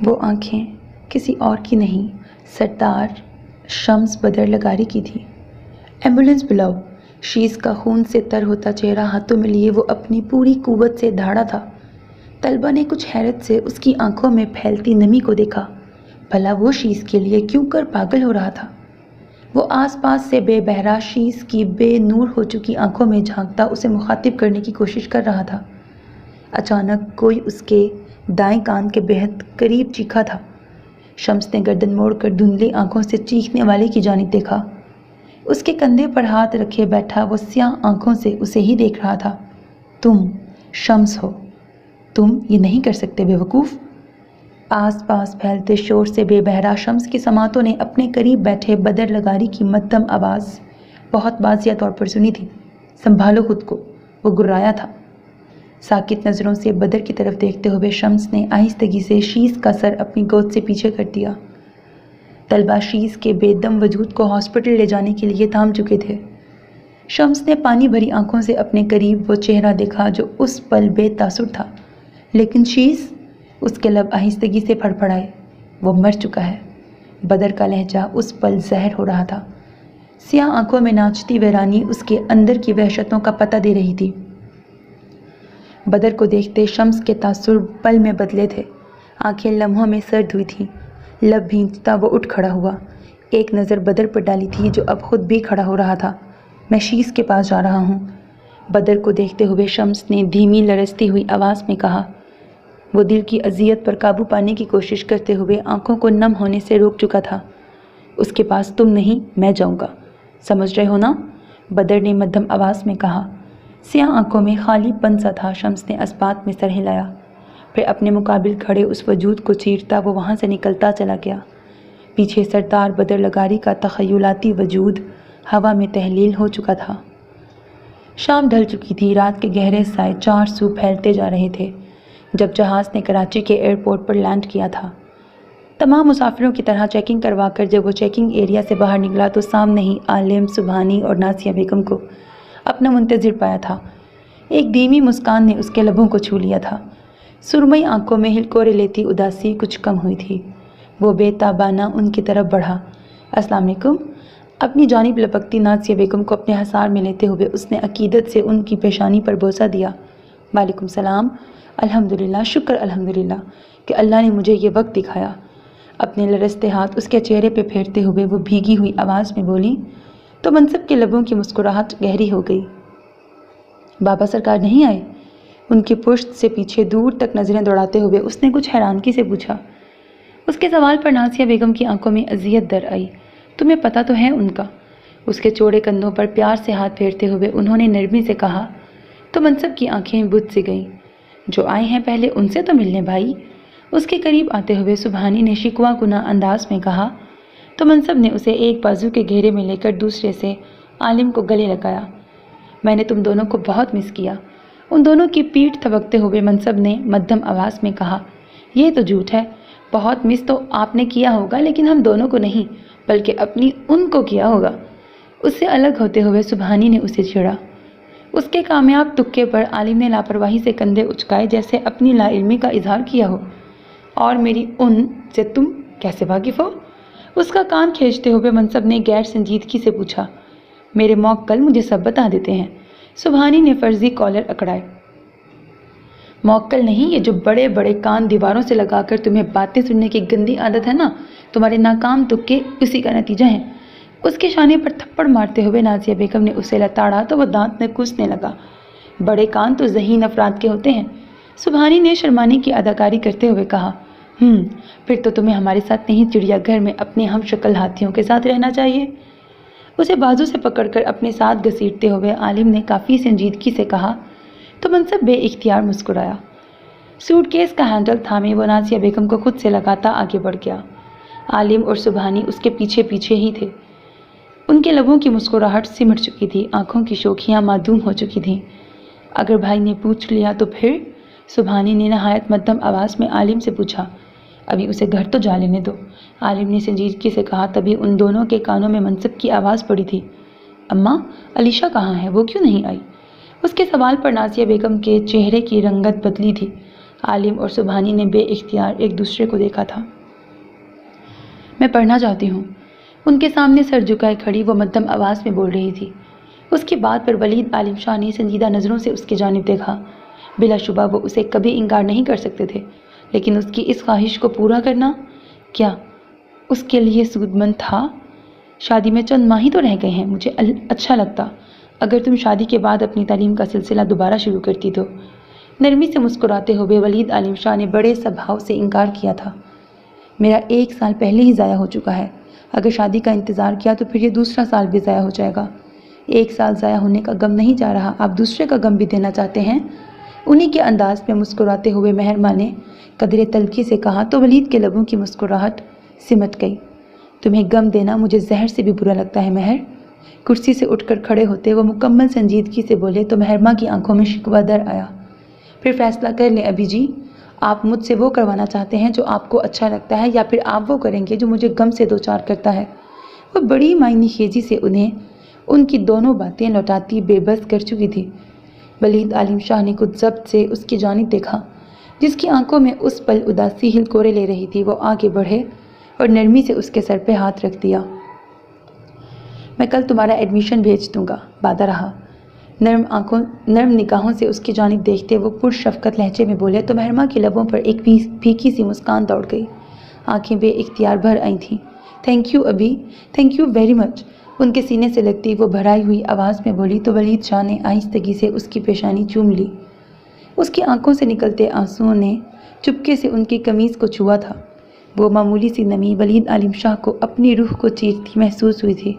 وہ آنکھیں کسی اور کی نہیں، سردار شمس بدر لغاری کی تھی۔ ایمبولینس بلاؤ۔ شیز کا خون سے تر ہوتا چہرہ ہاتھوں میں لیے وہ اپنی پوری قوت سے دھاڑا تھا۔ طلبہ نے کچھ حیرت سے اس کی آنکھوں میں پھیلتی نمی کو دیکھا۔ بھلا وہ شیز کے لیے کیوں کر پاگل ہو رہا تھا؟ وہ آس پاس سے بے بہرا شیز کی بے نور ہو چکی آنکھوں میں جھانکتا اسے مخاطب کرنے کی کوشش کر رہا تھا۔ اچانک کوئی اس کے دائیں کان کے بہت قریب چیخا تھا۔ شمس نے گردن موڑ کر دھندلی آنکھوں سے چیخنے والے کی جانب دیکھا۔ اس کے کندھے پر ہاتھ رکھے بیٹھا وہ سیاہ آنکھوں سے اسے ہی دیکھ رہا تھا۔ تم شمس ہو، تم یہ نہیں کر سکتے بے وقوف۔ آس پاس پھیلتے شور سے بے بہرا شمس کی سماعتوں نے اپنے قریب بیٹھے بدر لغاری کی مدھم آواز بہت واضح طور پر سنی تھی۔ سنبھالو خود کو، وہ گرایا تھا۔ ساکت نظروں سے بدر کی طرف دیکھتے ہوئے شمس نے آہستگی سے شیز کا سر اپنی گود سے پیچھے کر دیا۔ طلبہ شیز کے بے دم وجود کو ہاسپٹل لے جانے کے لیے تھام چکے تھے۔ شمس نے پانی بھری آنکھوں سے اپنے قریب وہ چہرہ دیکھا جو اس پل بے تاثر تھا۔ لیکن شیز، اس کے لب آہستگی سے پھڑپھڑائے، وہ مر چکا ہے۔ بدر کا لہجہ اس پل زہر ہو رہا تھا۔ سیاہ آنکھوں میں ناچتی ویرانی اس کے اندر کی وحشتوں کا پتہ دے رہی تھی۔ بدر کو دیکھتے شمس کے تاثر پل میں بدلے تھے۔ آنکھیں لمحوں میں سرد ہوئی تھیں۔ لب بھینچتا وہ اٹھ کھڑا ہوا۔ ایک نظر بدر پر ڈالی تھی جو اب خود بھی کھڑا ہو رہا تھا۔ میں شیز کے پاس جا رہا ہوں، بدر کو دیکھتے ہوئے شمس نے دھیمی لرزتی ہوئی آواز میں کہا۔ وہ دل کی اذیت پر قابو پانے کی کوشش کرتے ہوئے آنکھوں کو نم ہونے سے روک چکا تھا۔ اس کے پاس تم نہیں، میں جاؤں گا، سمجھ رہے ہو نا؟ بدر نے مدھم آواز میں کہا۔ سیاہ آنکھوں میں خالی پن سا تھا۔ شمس نے اسبات میں سر ہلایا، پھر اپنے مقابل کھڑے اس وجود کو چیرتا وہ وہاں سے نکلتا چلا گیا۔ پیچھے سردار بدر لغاری کا تخیلاتی وجود ہوا میں تحلیل ہو چکا تھا۔ شام ڈھل چکی تھی۔ رات کے گہرے سائے چار سو پھیلتے جا رہے تھے جب جہاز نے کراچی کے ایئرپورٹ پر لینڈ کیا تھا۔ تمام مسافروں کی طرح چیکنگ کروا کر جب وہ چیکنگ ایریا سے باہر نکلا تو سامنے ہی عالم، سبحانی اور نازیہ بیگم کو اپنا منتظر پایا تھا۔ ایک دھیمی مسکان نے اس کے لبوں کو چھو لیا تھا۔ سرمئی آنکھوں میں ہلکورے لیتی اداسی کچھ کم ہوئی تھی۔ وہ بے تابانہ ان کی طرف بڑھا۔ السلام علیکم۔ اپنی جانب لپکتی نازیہ بیگم کو اپنے حصار میں لیتے ہوئے اس نے عقیدت سے ان کی پیشانی پر بوسہ دیا۔ وعلیکم السلام۔ الحمدللہ، شکر الحمدللہ کہ اللہ نے مجھے یہ وقت دکھایا۔ اپنے لرزتے ہاتھ اس کے چہرے پہ پھیرتے ہوئے وہ بھیگی ہوئی آواز میں بولی تو منصب کے لبوں کی مسکراہٹ گہری ہو گئی۔ بابا سرکار نہیں آئے؟ ان کی پشت سے پیچھے دور تک نظریں دوڑاتے ہوئے اس نے کچھ حیرانگی سے پوچھا۔ اس کے سوال پر نازیہ بیگم کی آنکھوں میں اذیت در آئی۔ تمہیں پتہ تو ہے ان کا؟ اس کے چوڑے کندھوں پر پیار سے ہاتھ پھیرتے ہوئے انہوں نے نرمی سے کہا۔ تو منصب کی آنکھیں بجھ سی گئیں۔ جو آئے ہیں پہلے ان سے تو ملنے بھائی، اس کے قریب آتے ہوئے سبحانی نے شکوہ گنا انداز میں کہا۔ تو منصب نے اسے ایک بازو کے گھیرے میں لے کر دوسرے سے عالم کو گلے لگایا۔ میں نے تم دونوں کو بہت مس کیا۔ ان دونوں کی پیٹھ تھپکتے ہوئے منصب نے مدھم آواز میں کہا۔ یہ تو جھوٹ ہے، بہت مس تو آپ نے کیا ہوگا لیکن ہم دونوں کو نہیں بلکہ اپنی ان کو کیا ہوگا۔ اس سے الگ ہوتے ہوئے سبحانی نے اسے چھیڑا۔ اس کے کامیاب تکے پر عالم نے لاپرواہی سے کندھے اچکائے جیسے اپنی لا علمی کا اظہار کیا ہو۔ اور میری ان سے تم کیسے واقف ہو؟ اس کا کان کھینچتے ہوئے منصب نے غیر سنجیدگی سے پوچھا۔ میرے موکل مجھے سب بتا دیتے ہیں۔ سبحانی نے فرضی کالر اکڑائے۔ موکل نہیں، یہ جو بڑے بڑے کان دیواروں سے لگا کر تمہیں باتیں سننے کی گندی عادت ہے نا، تمہارے ناکام تکے اسی کا نتیجہ ہیں۔ اس کے شانے پر تھپڑ مارتے ہوئے نازیہ بیگم نے اسے لتاڑا تو وہ دانت میں کوسنے لگا۔ بڑے کان تو ذہین افراد کے ہوتے ہیں، سبحانی نے شرمانے کی اداکاری کرتے ہوئے کہا۔ پھر تو تمہیں ہمارے ساتھ نہیں چڑیا گھر میں اپنے ہم شکل ہاتھیوں کے ساتھ رہنا چاہیے۔ اسے بازو سے پکڑ کر اپنے ساتھ گھسیٹتے ہوئے عالم نے کافی سنجیدگی سے کہا تو منصب بے اختیار مسکرایا۔ سوٹ کیس کا ہینڈل تھامے وہ نازیہ بیگم کو خود سے لگاتا آگے بڑھ گیا۔ عالم اور سبحانی اس کے پیچھے پیچھے ہی تھے۔ ان کے لبوں کی مسکراہٹ سمٹ چکی تھی، آنکھوں کی شوخیاں معدوم ہو چکی تھیں۔ اگر بھائی نے پوچھ لیا تو پھر؟ سبحانی نے نہایت مدھم آواز میں عالم سے پوچھا۔ ابھی اسے گھر تو جا لینے دو، عالم نے سنجیدگی سے کہا۔ تبھی ان دونوں کے کانوں میں منصب کی آواز پڑی تھی۔ اماں، علیشہ کہاں ہے؟ وہ کیوں نہیں آئی؟ اس کے سوال پر نازیہ بیگم کے چہرے کی رنگت بدلی تھی۔ عالم اور سبحانی نے بے اختیار ایک دوسرے کو دیکھا تھا۔ میں پڑھنا چاہتی ہوں۔ ان کے سامنے سر جھکائے کھڑی وہ مدھم آواز میں بول رہی تھی۔ اس کی بات پر ولید عالم شاہ نے سنجیدہ نظروں سے اس کی جانب دیکھا۔ بلا شبہ وہ اسے کبھی انکار نہیں کر سکتے تھے، لیکن اس کی اس خواہش کو پورا کرنا کیا اس کے لیے سود مند تھا؟ شادی میں چند ماہ ہی تو رہ گئے ہیں، مجھے اچھا لگتا اگر تم شادی کے بعد اپنی تعلیم کا سلسلہ دوبارہ شروع کرتی تو۔ نرمی سے مسکراتے ہوئے ولید عالم شاہ نے بڑے سبھاؤ سے انکار کیا تھا۔ میرا 1 سال پہلے ہی ضائع ہو چکا ہے، اگر شادی کا انتظار کیا تو پھر یہ دوسرا سال بھی ضائع ہو جائے گا۔ 1 سال ضائع ہونے کا غم نہیں جا رہا، آپ دوسرے کا غم بھی دینا چاہتے ہیں؟ انہی کے انداز میں مسکراتے ہوئے مہرماں نے قدرے تلخی سے کہا تو ولید کے لبوں کی مسکراہٹ سمٹ گئی۔ تمہیں غم دینا مجھے زہر سے بھی برا لگتا ہے مہر۔ کرسی سے اٹھ کر کھڑے ہوتے وہ مکمل سنجیدگی سے بولے تو مہرماں کی آنکھوں میں شکوہ در آیا۔ پھر فیصلہ کر لیں ابھی جی، آپ مجھ سے وہ کروانا چاہتے ہیں جو آپ کو اچھا لگتا ہے، یا پھر آپ وہ کریں گے جو مجھے غم سے دوچار کرتا ہے؟ وہ بڑی معنی خیزی سے انہیں ان کی دونوں باتیں لوٹاتی بے بس کر چکی تھی۔ ولید عالم شاہ نے کچھ ضبط سے اس کی جانب دیکھا، جس کی آنکھوں میں اس پل اداسی ہلکورے لے رہی تھی۔ وہ آگے بڑھے اور نرمی سے اس کے سر پہ ہاتھ رکھ دیا۔ میں کل تمہارا ایڈمیشن بھیج دوں گا، وعدہ رہا۔ نرم نگاہوں سے اس کی جانب دیکھتے وہ پرشفقت لہجے میں بولے تو مہرماں کے لبوں پر ایک پھیکی سی مسکان دوڑ گئی، آنکھیں بے اختیار بھر آئی تھیں۔ تھینک یو ابھی، تھینک یو ویری مچ، ان کے سینے سے لگتی وہ بھرائی ہوئی آواز میں بولی تو ولید شاہ نے آہستگی سے اس کی پیشانی چوم لی۔ اس کی آنکھوں سے نکلتے آنسوؤں نے چپکے سے ان کی قمیض کو چھوا تھا۔ وہ معمولی سی نمی ولید عالم شاہ کو اپنی روح کو چیرتی محسوس ہوئی تھی۔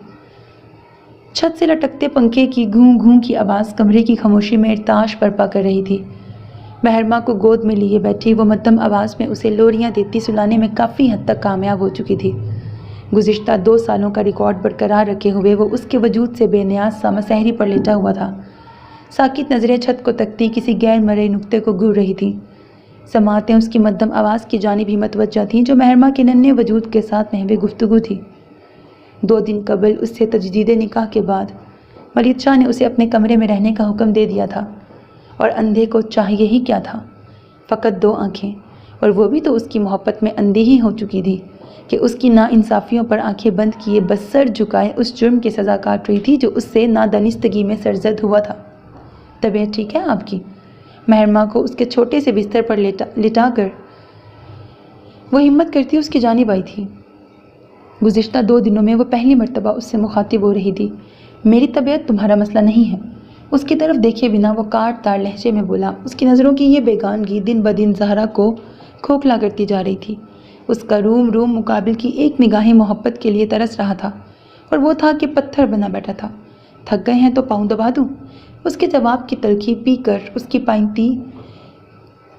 چھت سے لٹکتے پنکھے کی گھوں گھوں کی آواز کمرے کی خاموشی میں ارتعاش برپا کر رہی تھی۔ مہرماں کو گود میں لیے بیٹھی وہ مدھم آواز میں اسے لوریاں دیتی سلانے میں کافی حد تک کامیاب ہو چکی تھی۔ گزشتہ 2 سالوں کا ریکارڈ برقرار رکھے ہوئے وہ اس کے وجود سے بے نیاز سا مسحری پر لیٹا ہوا تھا۔ ساکت نظریں چھت کو تکتی کسی غیر مرئی نقطے کو گھور رہی تھیں۔ سماعتیں اس کی مدھم آواز کی جانب ہی متوجہ تھیں جو مہرماں کے ننھے وجود کے ساتھ محو گفتگو تھی۔ 2 دن قبل اس سے تجدید نکاح کے بعد ولید شاہ نے اسے اپنے کمرے میں رہنے کا حکم دے دیا تھا، اور اندھے کو چاہیے ہی کیا تھا؟ فقط 2 آنکھیں، اور وہ بھی تو اس کی محبت میں اندھی ہی ہو چکی تھی کہ اس کی ناانصافیوں پر آنکھیں بند کیے بس سر جھکائے اس جرم کی سزا کاٹ رہی تھی جو اس سے نادانستگی میں سرزد ہوا تھا۔ طبیعت ٹھیک ہے آپ کی؟ مہرماں کو اس کے چھوٹے سے بستر پر لٹا کر وہ ہمت کرتی اس کی جانب آئی تھی۔ گزشتہ 2 دنوں میں وہ پہلی مرتبہ اس سے مخاطب ہو رہی تھی۔ میری طبیعت تمہارا مسئلہ نہیں ہے، اس کی طرف دیکھے بنا وہ کاٹ تار لہجے میں بولا۔ اس کی نظروں کی یہ بیگانگی دن بدن زہرا کو کھوکھلا کرتی جا رہی تھی۔ اس کا روم مقابل کی ایک نگاہ محبت کے لیے ترس رہا تھا، اور وہ تھا کہ پتھر بنا بیٹھا تھا۔ تھک گئے ہیں تو پاؤں دبا دوں؟ اس کے جواب کی تلخی پی کر اس کی پائنتی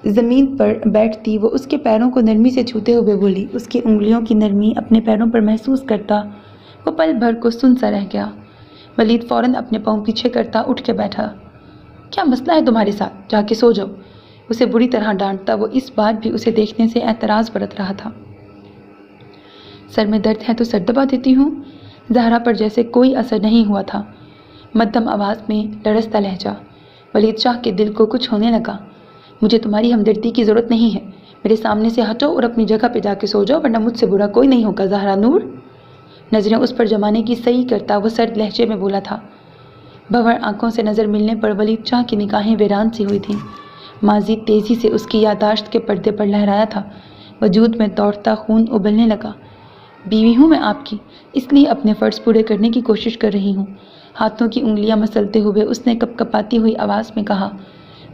زمین پر بیٹھتی وہ اس کے پیروں کو نرمی سے چھوتے ہوئے بولی۔ اس کی انگلیوں کی نرمی اپنے پیروں پر محسوس کرتا وہ پل بھر کو سن سا رہ گیا۔ ولید فوراً اپنے پاؤں پیچھے کرتا اٹھ کے بیٹھا۔ کیا مسئلہ ہے تمہارے ساتھ؟ جا کے سو جاؤ، اسے بری طرح ڈانٹتا وہ اس بار بھی اسے دیکھنے سے اعتراض برت رہا تھا۔ سر میں درد ہے تو سر دبا دیتی ہوں۔ زہرا پر جیسے کوئی اثر نہیں ہوا تھا۔ مدھم آواز میں لرزتا لہجہ۔ ولید شاہ کے دل کو کچھ ہونے لگا۔ مجھے تمہاری ہمدردی کی ضرورت نہیں ہے، میرے سامنے سے ہٹو اور اپنی جگہ پہ جا کے سو جاؤ، ورنہ مجھ سے برا کوئی نہیں ہوگا زہرا نور۔ نظریں اس پر جمانے کی صحیح کرتا وہ سرد لہجے میں بولا تھا۔ بھنور آنکھوں سے نظر ملنے پر ولید شاہ کی نگاہیں ویران سی ہوئی تھیں۔ ماضی تیزی سے اس کی یادداشت کے پردے پر لہرایا تھا۔ وجود میں دوڑتا خون ابلنے لگا۔ بیوی ہوں میں آپ کی، اس لیے اپنے فرض پورے کرنے کی کوشش کر رہی ہوں، ہاتھوں کی انگلیاں مسلتے ہوئے اس نے کپ کپاتی ہوئی آواز میں کہا۔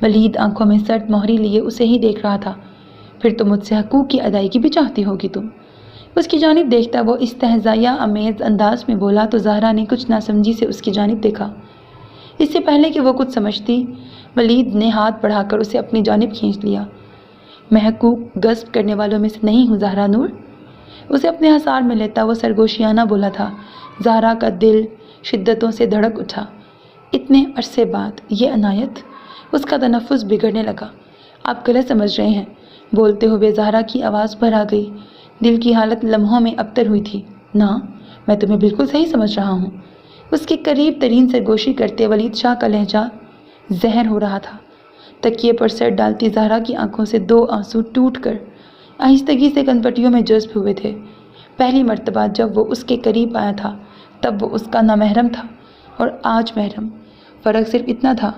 ولید آنکھوں میں سرد مہری لیے اسے ہی دیکھ رہا تھا۔ پھر تو مجھ سے حقوق کی ادائیگی بھی چاہتی ہوگی تم؟ اس کی جانب دیکھتا وہ استہزائیہ آمیز انداز میں بولا تو زہرا نے کچھ ناسمجھی سے اس کی جانب دیکھا۔ اس سے پہلے کہ وہ کچھ سمجھتی ولید نے ہاتھ بڑھا کر اسے اپنی جانب کھینچ لیا۔ میں حقوق غصب کرنے والوں میں سے نہیں ہوں زہرا نور، اسے اپنے حصار میں لیتا وہ سرگوشیانہ بولا تھا۔ زہرا کا دل شدتوں سے دھڑک اٹھا۔ اتنے عرصے بعد یہ عنایت، اس کا تنفس بگڑنے لگا۔ آپ غلط سمجھ رہے ہیں، بولتے ہوئے زہرا کی آواز بھر آ گئی۔ دل کی حالت لمحوں میں ابتر ہوئی تھی۔ نہ، میں تمہیں بالکل صحیح سمجھ رہا ہوں۔ اس کے قریب ترین سرگوشی کرتے ولید شاہ کا لہجہ زہر ہو رہا تھا۔ تکیے پر سر ڈالتی زہرا کی آنکھوں سے 2 آنسو ٹوٹ کر آہستگی سے کنپٹیوں میں جذب ہوئے تھے۔ پہلی مرتبہ جب وہ اس کے قریب آیا تھا تب وہ اس کا نامحرم تھا اور آج محرم۔ فرق صرف اتنا تھا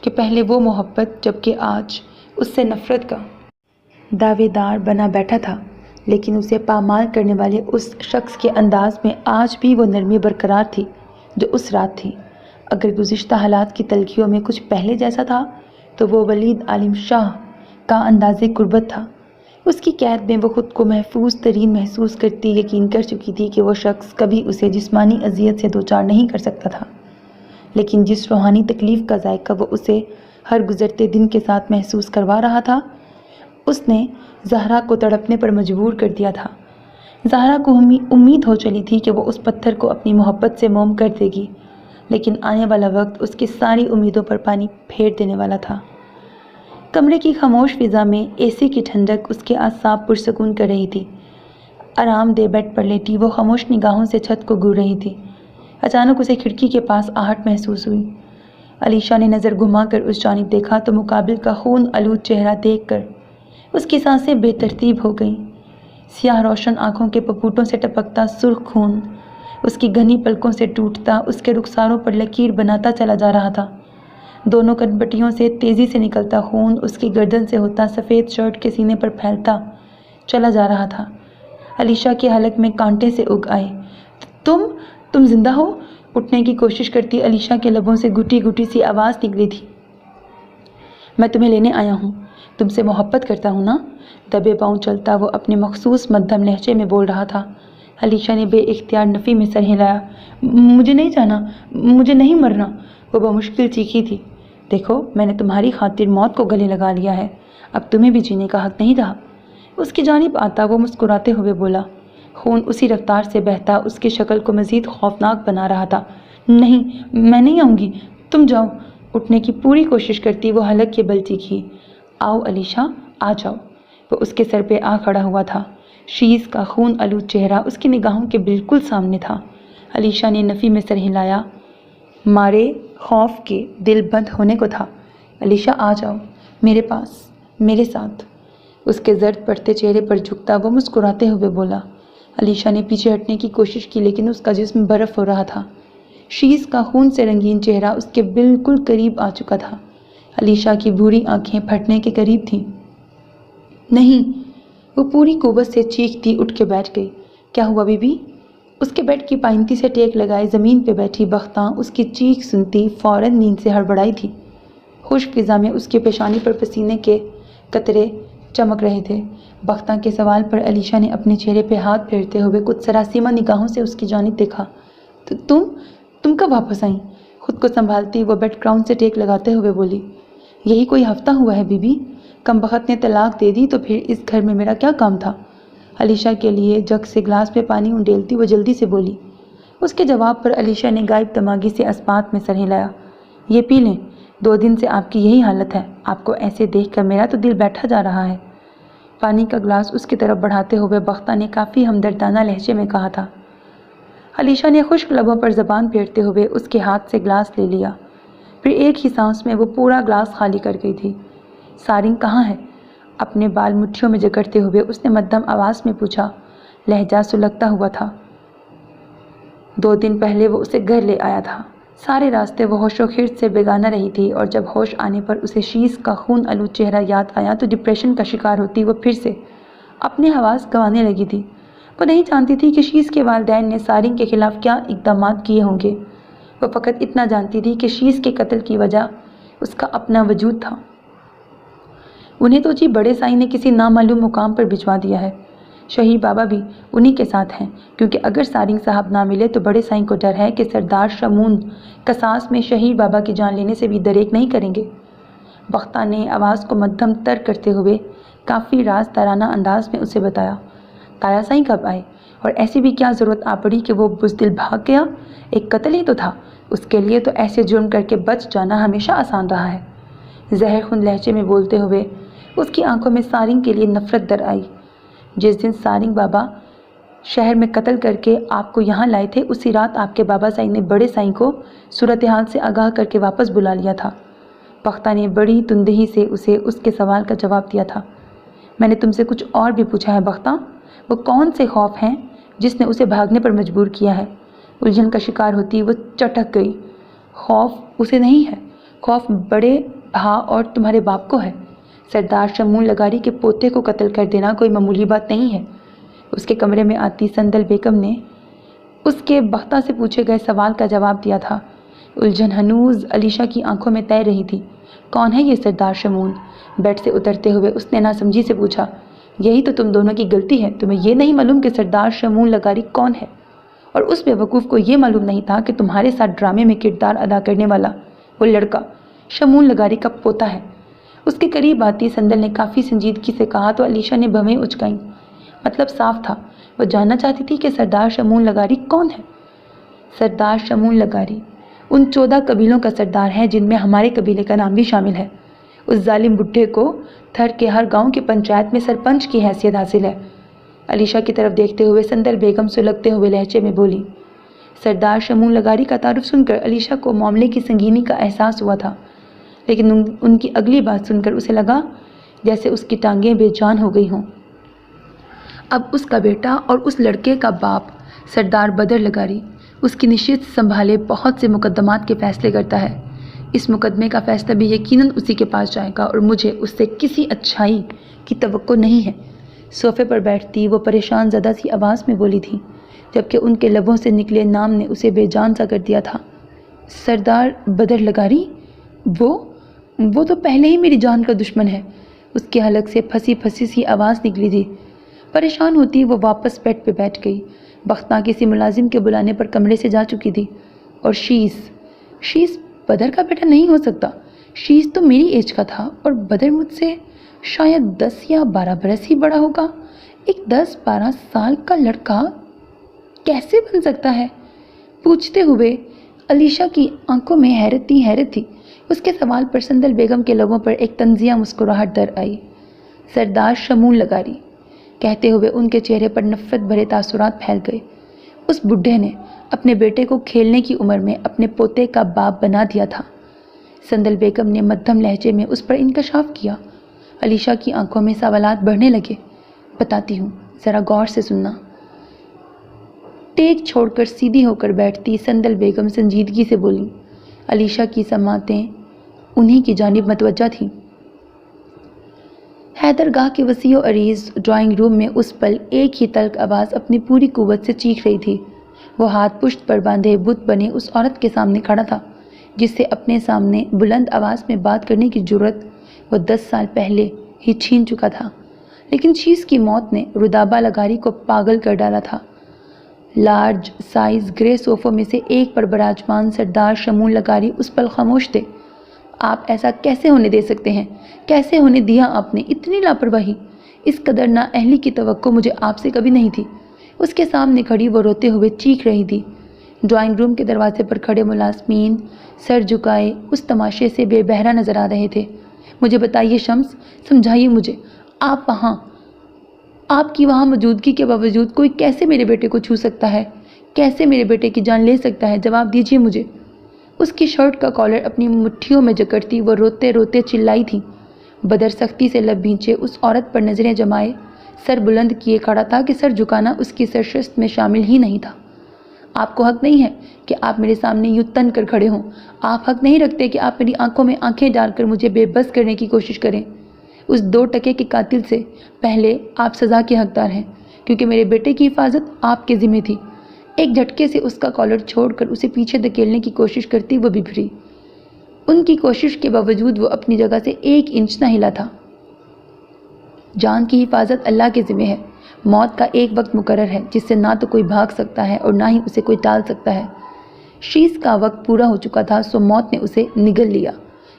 کہ پہلے وہ محبت جبکہ آج اس سے نفرت کا دعوے دار بنا بیٹھا تھا، لیکن اسے پامال کرنے والے اس شخص کے انداز میں آج بھی وہ نرمی برقرار تھی جو اس رات تھی۔ اگر گزشتہ حالات کی تلخیوں میں کچھ پہلے جیسا تھا تو وہ ولید عالم شاہ کا انداز قربت تھا۔ اس کی قید میں وہ خود کو محفوظ ترین محسوس کرتی یقین کر چکی تھی کہ وہ شخص کبھی اسے جسمانی اذیت سے دوچار نہیں کر سکتا تھا، لیکن جس روحانی تکلیف کا ذائقہ وہ اسے ہر گزرتے دن کے ساتھ محسوس کروا رہا تھا، اس نے زہرا کو تڑپنے پر مجبور کر دیا تھا۔ زہرا کو امید ہو چلی تھی کہ وہ اس پتھر کو اپنی محبت سے موم کر دے گی، لیکن آنے والا وقت اس کی ساری امیدوں پر پانی پھیر دینے والا تھا۔ کمرے کی خاموش فضا میں اے سی کی ٹھنڈک اس کے اعصاب پرسکون کر رہی تھی۔ آرام دہ بیڈ پر لیٹی وہ خاموش نگاہوں سے چھت کو گھور رہی تھی۔ اچانک اسے کھڑکی کے پاس آہٹ محسوس ہوئی۔ علیشا نے نظر گھما کر اس جانب دیکھا تو مقابل کا خون آلود چہرہ دیکھ کر اس کی سانسیں بے ترتیب ہو گئیں۔ سیاہ روشن آنکھوں کے پپوٹوں سے ٹپکتا سرخ خون اس کی گھنی پلکوں سے ٹوٹتا اس کے رخساروں پر لکیر بناتا چلا جا رہا تھا۔ دونوں کنپٹیوں سے تیزی سے نکلتا خون اس کی گردن سے ہوتا سفید شرٹ کے سینے پر پھیلتا چلا جا رہا تھا۔ علیشا کے حلق میں کانٹے سے اگ آئے۔ تم زندہ ہو؟ اٹھنے کی کوشش کرتی علیشا کے لبوں سے گھٹی گھٹی سی آواز نکلی تھی۔ میں تمہیں لینے آیا ہوں، تم سے محبت کرتا ہوں نا؟ دبے پاؤں چلتا وہ اپنے مخصوص مدھم لہجے میں بول رہا تھا۔ علیشا نے بے اختیار نفی میں سر ہلایا۔ مجھے نہیں جانا، مجھے نہیں مرنا، وہ بمشکل چیخی تھی۔ دیکھو، میں نے تمہاری خاطر موت کو گلے لگا لیا ہے، اب تمہیں بھی جینے کا حق نہیں رہا۔ اس کی جانب آتا وہ مسکراتے ہوئے بولا۔ خون اسی رفتار سے بہتا اس کی شکل کو مزید خوفناک بنا رہا تھا۔ نہیں، میں نہیں آؤں گی، تم جاؤ۔ اٹھنے کی پوری کوشش کرتی وہ حلق کے بل چیخی۔ آؤ علیشا، آ جاؤ۔ وہ اس کے سر پہ آ کھڑا ہوا تھا۔ شیز کا خون آلود چہرہ اس کی نگاہوں کے بالکل سامنے تھا۔ علیشا نے نفی میں سر ہلایا۔ مارے خوف کے دل بند ہونے کو تھا۔ علیشا، آ جاؤ میرے پاس، میرے ساتھ۔ اس کے زرد پڑتے چہرے پر جھکتا وہ مسکراتے ہوئے بولا۔ علیشا نے پیچھے ہٹنے کی کوشش کی لیکن اس کا جسم برف ہو رہا تھا۔ شیز کا خون سے رنگین چہرہ اس کے بالکل قریب آ چکا تھا۔ علیشا کی بھوری آنکھیں پھٹنے کے قریب تھیں۔ نہیں، وہ پوری قوت سے چیختی اٹھ کے بیٹھ گئی۔ کیا ہوا بی بی؟ اس کے بیڈ کی پائنتی سے ٹیک لگائے زمین پہ بیٹھی بختاں اس کی چیخ سنتی فوراً نیند سے ہڑبڑائی تھی۔ خشک فضا میں اس کے پیشانی پر پسینے کے قطرے چمک رہے تھے۔ بختاں کے سوال پر علیشا نے اپنے چہرے پہ ہاتھ پھیرتے ہوئے کچھ سراسیمہ نگاہوں سے اس کی جانب دیکھا۔ تم کب واپس آئیں؟ خود کو سنبھالتی وہ بیڈ کراؤن سے ٹیک لگاتے ہوئے بولی۔ یہی کوئی ہفتہ ہوا ہے بی بی، کمبخت نے طلاق دے دی تو پھر اس گھر میں میرا کیا کام تھا؟ علیشا کے لیے جگ سے گلاس میں پانی انڈیلتی وہ جلدی سے بولی۔ اس کے جواب پر علیشا نے غائب دماغی سے اسبات میں سر ہلایا۔ یہ پی لیں، 2 دن سے آپ کی یہی حالت ہے، آپ کو ایسے دیکھ کر میرا تو دل بیٹھا جا رہا ہے۔ پانی کا گلاس اس کی طرف بڑھاتے ہوئے بختہ نے کافی ہمدردانہ لہجے میں کہا تھا۔ علیشا نے خشک لبوں پر زبان پھیرتے ہوئے اس کے ہاتھ سے گلاس لے لیا، پھر ایک ہی سانس میں وہ پورا گلاس خالی کر گئی تھی۔ سارنگ کہاں ہے؟ اپنے بال مٹھیوں میں جکڑتے ہوئے اس نے مدھم آواز میں پوچھا، لہجہ سلگتا ہوا تھا۔ 2 دن پہلے وہ اسے گھر لے آیا تھا۔ سارے راستے وہ ہوش و خرد سے بیگانہ رہی تھی اور جب ہوش آنے پر اسے شیز کا خون آلود چہرہ یاد آیا تو ڈپریشن کا شکار ہوتی وہ پھر سے اپنے حواس گنوانے لگی تھی۔ وہ نہیں جانتی تھی کہ شیز کے والدین نے سارنگ کے خلاف کیا اقدامات کیے ہوں گے۔ وہ فقط اتنا جانتی تھی کہ شیز کے قتل کی وجہ اس کا اپنا وجود تھا۔ انہیں تو جی بڑے سائیں نے کسی نامعلوم مقام پر بھجوا دیا ہے۔ شہیر بابا بھی انہی کے ساتھ ہیں، کیونکہ اگر سارنگ صاحب نہ ملے تو بڑے سائیں کو ڈر ہے کہ سردار شمون قصاص میں شہیر بابا کی جان لینے سے بھی دریغ نہیں کریں گے۔ بختہ نے آواز کو مدھم تر کرتے ہوئے کافی راز دارانہ انداز میں اسے بتایا۔ تایا سائیں کب آئے؟ اور ایسی بھی کیا ضرورت آ پڑی کہ وہ بزدل بھاگ گیا؟ ایک قتل ہی تو تھا، اس کے لیے تو ایسے جرم کر کے بچ جانا ہمیشہ آسان رہا ہے۔ زہر خون لہجے میں بولتے ہوئے اس کی آنکھوں میں سارنگ کے لیے نفرت در آئی۔ جس دن سارنگ بابا شہر میں قتل کر کے آپ کو یہاں لائے تھے، اسی رات آپ کے بابا سائیں نے بڑے سائیں کو صورتحال سے آگاہ کر کے واپس بلا لیا تھا۔ بختہ نے بڑی تندہی سے اسے اس کے سوال کا جواب دیا تھا۔ میں نے تم سے کچھ اور بھی پوچھا ہے بختہ، وہ کون سے خوف ہیں جس نے اسے بھاگنے پر مجبور کیا ہے؟ الجھن کا شکار ہوتی وہ چٹک گئی۔ خوف اسے نہیں ہے، خوف بڑے بھا اور تمہارے باپ کو ہے۔ سردار شمول لغاری کے پوتے کو قتل کر دینا کوئی معمولی بات نہیں ہے۔ اس کے کمرے میں آتی سندل بیگم نے اس کے بختہ سے پوچھے گئے سوال کا جواب دیا تھا۔ الجھن ہنوز علیشہ کی آنکھوں میں تیر رہی تھی۔ کون ہے یہ سردار شمول؟ بیڈ سے اترتے ہوئے اس نے ناسمجھی سے پوچھا۔ یہی تو تم دونوں کی غلطی ہے، تمہیں یہ نہیں معلوم کہ سردار شمول لغاری کون ہے، اور اس بیوقوف کو یہ معلوم نہیں تھا کہ تمہارے ساتھ ڈرامے میں کردار ادا کرنے والا وہ لڑکا شمول لغاری کا پوتا ہے۔ اس کے قریب آتی سندل نے کافی سنجیدگی سے کہا تو علیشہ نے بھویں اچکائیں۔ مطلب صاف تھا، وہ جاننا چاہتی تھی کہ سردار شمول لغاری کون ہے۔ سردار شمول لغاری ان 14 قبیلوں کا سردار ہے جن میں ہمارے قبیلے کا نام بھی شامل ہے۔ اس ظالم بڈھے کو تھر کے ہر گاؤں کی پنچایت میں سرپنچ کی حیثیت حاصل ہے۔ علیشہ کی طرف دیکھتے ہوئے سندل بیگم سلگتے ہوئے لہجے میں بولی۔ سردار شمول لغاری کا تعارف سن کر علیشہ کو معاملے کی سنگینی کا احساس ہوا تھا، لیکن ان کی اگلی بات سن کر اسے لگا جیسے اس کی ٹانگیں بے جان ہو گئی ہوں۔ اب اس کا بیٹا اور اس لڑکے کا باپ سردار بدر لغاری اس کی نشست سنبھالے بہت سے مقدمات کے فیصلے کرتا ہے۔ اس مقدمے کا فیصلہ بھی یقیناً اسی کے پاس جائے گا اور مجھے اس سے کسی اچھائی کی توقع نہیں ہے۔ صوفے پر بیٹھتی وہ پریشان زدہ سی آواز میں بولی تھی، جبکہ ان کے لبوں سے نکلے نام نے اسے بے جان سا کر دیا تھا۔ سردار بدر لغاری؟ وہ تو پہلے ہی میری جان کا دشمن ہے۔ اس کے حلق سے پھنسی پھنسی سی آواز نکلی تھی۔ پریشان ہوتی وہ واپس بیڈ پہ بیٹھ گئی۔ بختہ کسی ملازم کے بلانے پر کمرے سے جا چکی تھی، اور شیس بدر کا بیٹا نہیں ہو سکتا۔ شیس تو میری ایج کا تھا اور بدر مجھ سے شاید 10 یا 12 برس ہی بڑا ہوگا۔ ایک 10-12 سال کا لڑکا کیسے بن سکتا ہے؟ پوچھتے ہوئے علیشہ کی آنکھوں میں حیرت تھی۔ اس کے سوال پر سندل بیگم کے لبوں پر ایک طنزیہ مسکراہٹ در آئی۔ سردار شمول لغاری کہتے ہوئے ان کے چہرے پر نفرت بھرے تاثرات پھیل گئے۔ اس بڈھے نے اپنے بیٹے کو کھیلنے کی عمر میں اپنے پوتے کا باپ بنا دیا تھا۔ سندل بیگم نے مدھم لہجے میں اس پر انکشاف کیا۔ علیشہ کی آنکھوں میں سوالات بڑھنے لگے۔ بتاتی ہوں، ذرا غور سے سننا۔ ٹیک چھوڑ کر سیدھی ہو کر بیٹھتی سندل بیگم سنجیدگی سے بولی۔ علیشہ کی سماعتیں انہی کی جانب متوجہ تھیں۔ حیدر گاہ کے وسیع و عریض ڈرائنگ روم میں اس پل ایک ہی تلخ آواز اپنی پوری قوت سے چیخ رہی تھی۔ وہ ہاتھ پشت پر باندھے بت بنے اس عورت کے سامنے کھڑا تھا جس سے اپنے سامنے بلند آواز میں بات کرنے کی جرأت وہ 10 سال پہلے ہی چھین چکا تھا، لیکن شیس کی موت نے ردابہ لغاری کو پاگل کر ڈالا تھا۔ لارج سائز گرے صوفوں میں سے ایک پر براجمان سردار شمول لغاری اس پل خاموش تھے۔ آپ ایسا کیسے ہونے دے سکتے ہیں؟ کیسے ہونے دیا آپ نے؟ اتنی لاپرواہی، اس قدر نااہلی کی توقع مجھے آپ سے کبھی نہیں تھی۔ اس کے سامنے کھڑی وہ روتے ہوئے چیخ رہی تھی۔ ڈرائنگ روم کے دروازے پر کھڑے ملازمین سر جھکائے اس تماشے سے بے بہرا نظر آ رہے تھے۔ مجھے بتائیے شمس، سمجھائیے مجھے، آپ کی وہاں موجودگی کے باوجود کوئی کیسے میرے بیٹے کو چھو سکتا ہے؟ کیسے میرے بیٹے کی جان لے سکتا ہے؟ جواب دیجیے مجھے۔ اس کی شرٹ کا کالر اپنی مٹھیوں میں جکڑتی وہ روتے روتے چلائی تھی۔ بدر سختی سے لب بھینچے اس عورت پر نظریں جمائے سر بلند کیے کھڑا تھا کہ سر جھکانا اس کی سرشست میں شامل ہی نہیں تھا۔ آپ کو حق نہیں ہے کہ آپ میرے سامنے یوں تن کر کھڑے ہوں۔ آپ حق نہیں رکھتے کہ آپ میری آنکھوں میں آنکھیں ڈال کر مجھے بے بس کرنے کی کوشش کریں۔ اس 2 ٹکے کے قاتل سے پہلے آپ سزا کے حقدار ہیں، کیونکہ میرے بیٹے کی حفاظت آپ کے ذمہ تھی۔ ایک جھٹکے سے اس کا کالر چھوڑ کر اسے پیچھے دھکیلنے کی کوشش کرتی وہ ببھری۔ ان کی کوشش کے باوجود وہ اپنی جگہ سے 1 انچ نہ ہلا تھا۔ جان کی حفاظت اللہ کے ذمہ ہے۔ موت کا ایک وقت مقرر ہے جس سے نہ تو کوئی بھاگ سکتا ہے اور نہ ہی اسے کوئی ٹال سکتا ہے۔ شیس کا وقت پورا ہو چکا تھا، سو موت نے اسے نگل لیا۔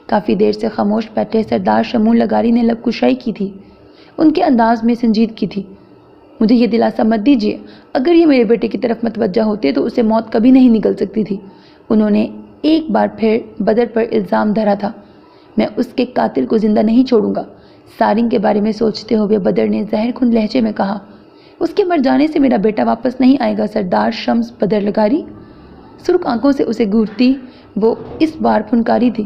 کافی دیر سے خاموش بیٹھے سردار شمول لغاری نے لب کشائی کی تھی۔ ان کے انداز میں سنجیدگی تھی۔ مجھے یہ دلاسا مت دیجیے، اگر یہ میرے بیٹے کی طرف متوجہ ہوتے تو اسے موت کبھی نہیں نگل سکتی تھی۔ انہوں نے ایک بار پھر بدر پر الزام دھرا تھا۔ میں اس کے قاتل کو زندہ نہیں چھوڑوں گا۔ سارنگ کے بارے میں سوچتے ہوئے بدر نے زہر کھن لہجے میں کہا، اس کے مر جانے سے میرا بیٹا واپس نہیں آئے گا سردار شمس بدر لغاری۔ سرخ آنکھوں سے اسے گھورتی وہ اس بار پھنکاری تھی،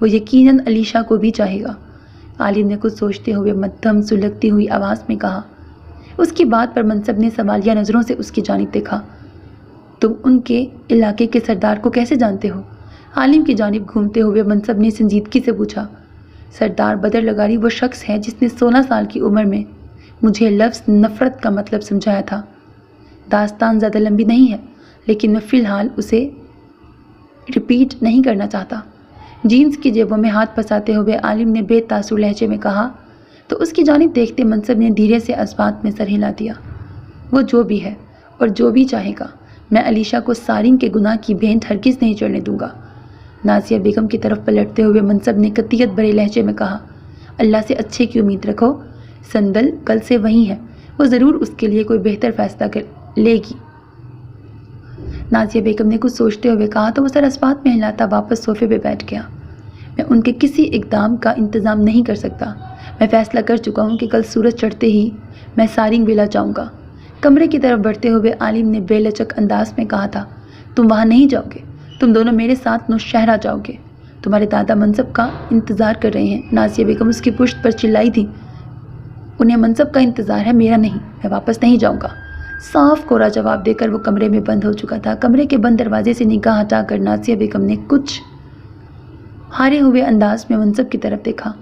وہ یقیناً علیشا کو بھی چاہے گا۔ عالم نے کچھ سوچتے ہوئے مدھم سلگتی ہوئی آواز میں کہا۔ اس کی بات پر منصب نے سوالیہ نظروں سے اس کی جانب دیکھا۔ تم ان کے علاقے کے سردار کو کیسے جانتے ہو؟ عالم کی جانب گھومتے ہوئے منصب نے سنجیدگی سے پوچھا۔ سردار بدر لگاری وہ شخص ہے جس نے 16 سال کی عمر میں مجھے لفظ نفرت کا مطلب سمجھایا تھا۔ داستان زیادہ لمبی نہیں ہے، لیکن میں فی الحال اسے ریپیٹ نہیں کرنا چاہتا۔ جینز کی جیبوں میں ہاتھ پھنساتے ہوئے عالم نے بے تاثر لہجے میں کہا تو اس کی جانب دیکھتے منصب نے دھیرے سے اسبات میں سر ہلا دیا۔ وہ جو بھی ہے اور جو بھی چاہے گا، میں علیشا کو سارنگ کے گناہ کی بھینٹ ہرگز نہیں چڑھنے دوں گا۔ نازیہ بیگم کی طرف پلٹتے ہوئے منصب نے قطعیت بھرے لہجے میں کہا، اللہ سے اچھے کی امید رکھو، سندل کل سے وہیں ہے، وہ ضرور اس کے لیے کوئی بہتر فیصلہ لے گی۔ نازیہ بیگم نے کچھ سوچتے ہوئے کہا تو وہ سر اسبات میں ہلاتا واپس صوفے پہ بیٹھ گیا۔ میں ان کے کسی اقدام کا انتظام نہیں کر سکتا۔ میں فیصلہ کر چکا ہوں کہ کل سورج چڑھتے ہی میں سارنگ ولا جاؤں گا۔ کمرے کی طرف بڑھتے ہوئے عالم نے بے لچک انداز میں کہا تھا، تم وہاں نہیں جاؤ گے، تم دونوں میرے ساتھ نوشہرہ جاؤ گے۔ تمہارے دادا منصب کا انتظار کر رہے ہیں۔ نازیہ بیگم اس کی پشت پر چلائی تھی، انہیں منصب کا انتظار ہے، میرا نہیں، میں واپس نہیں جاؤں گا۔ صاف کورا جواب دے کر وہ کمرے میں بند ہو چکا تھا۔ کمرے کے بند دروازے سے نگاہ ہٹا کر نازیہ بیگم نے کچھ ہارے ہوئے انداز میں منصب کی طرف دیکھا۔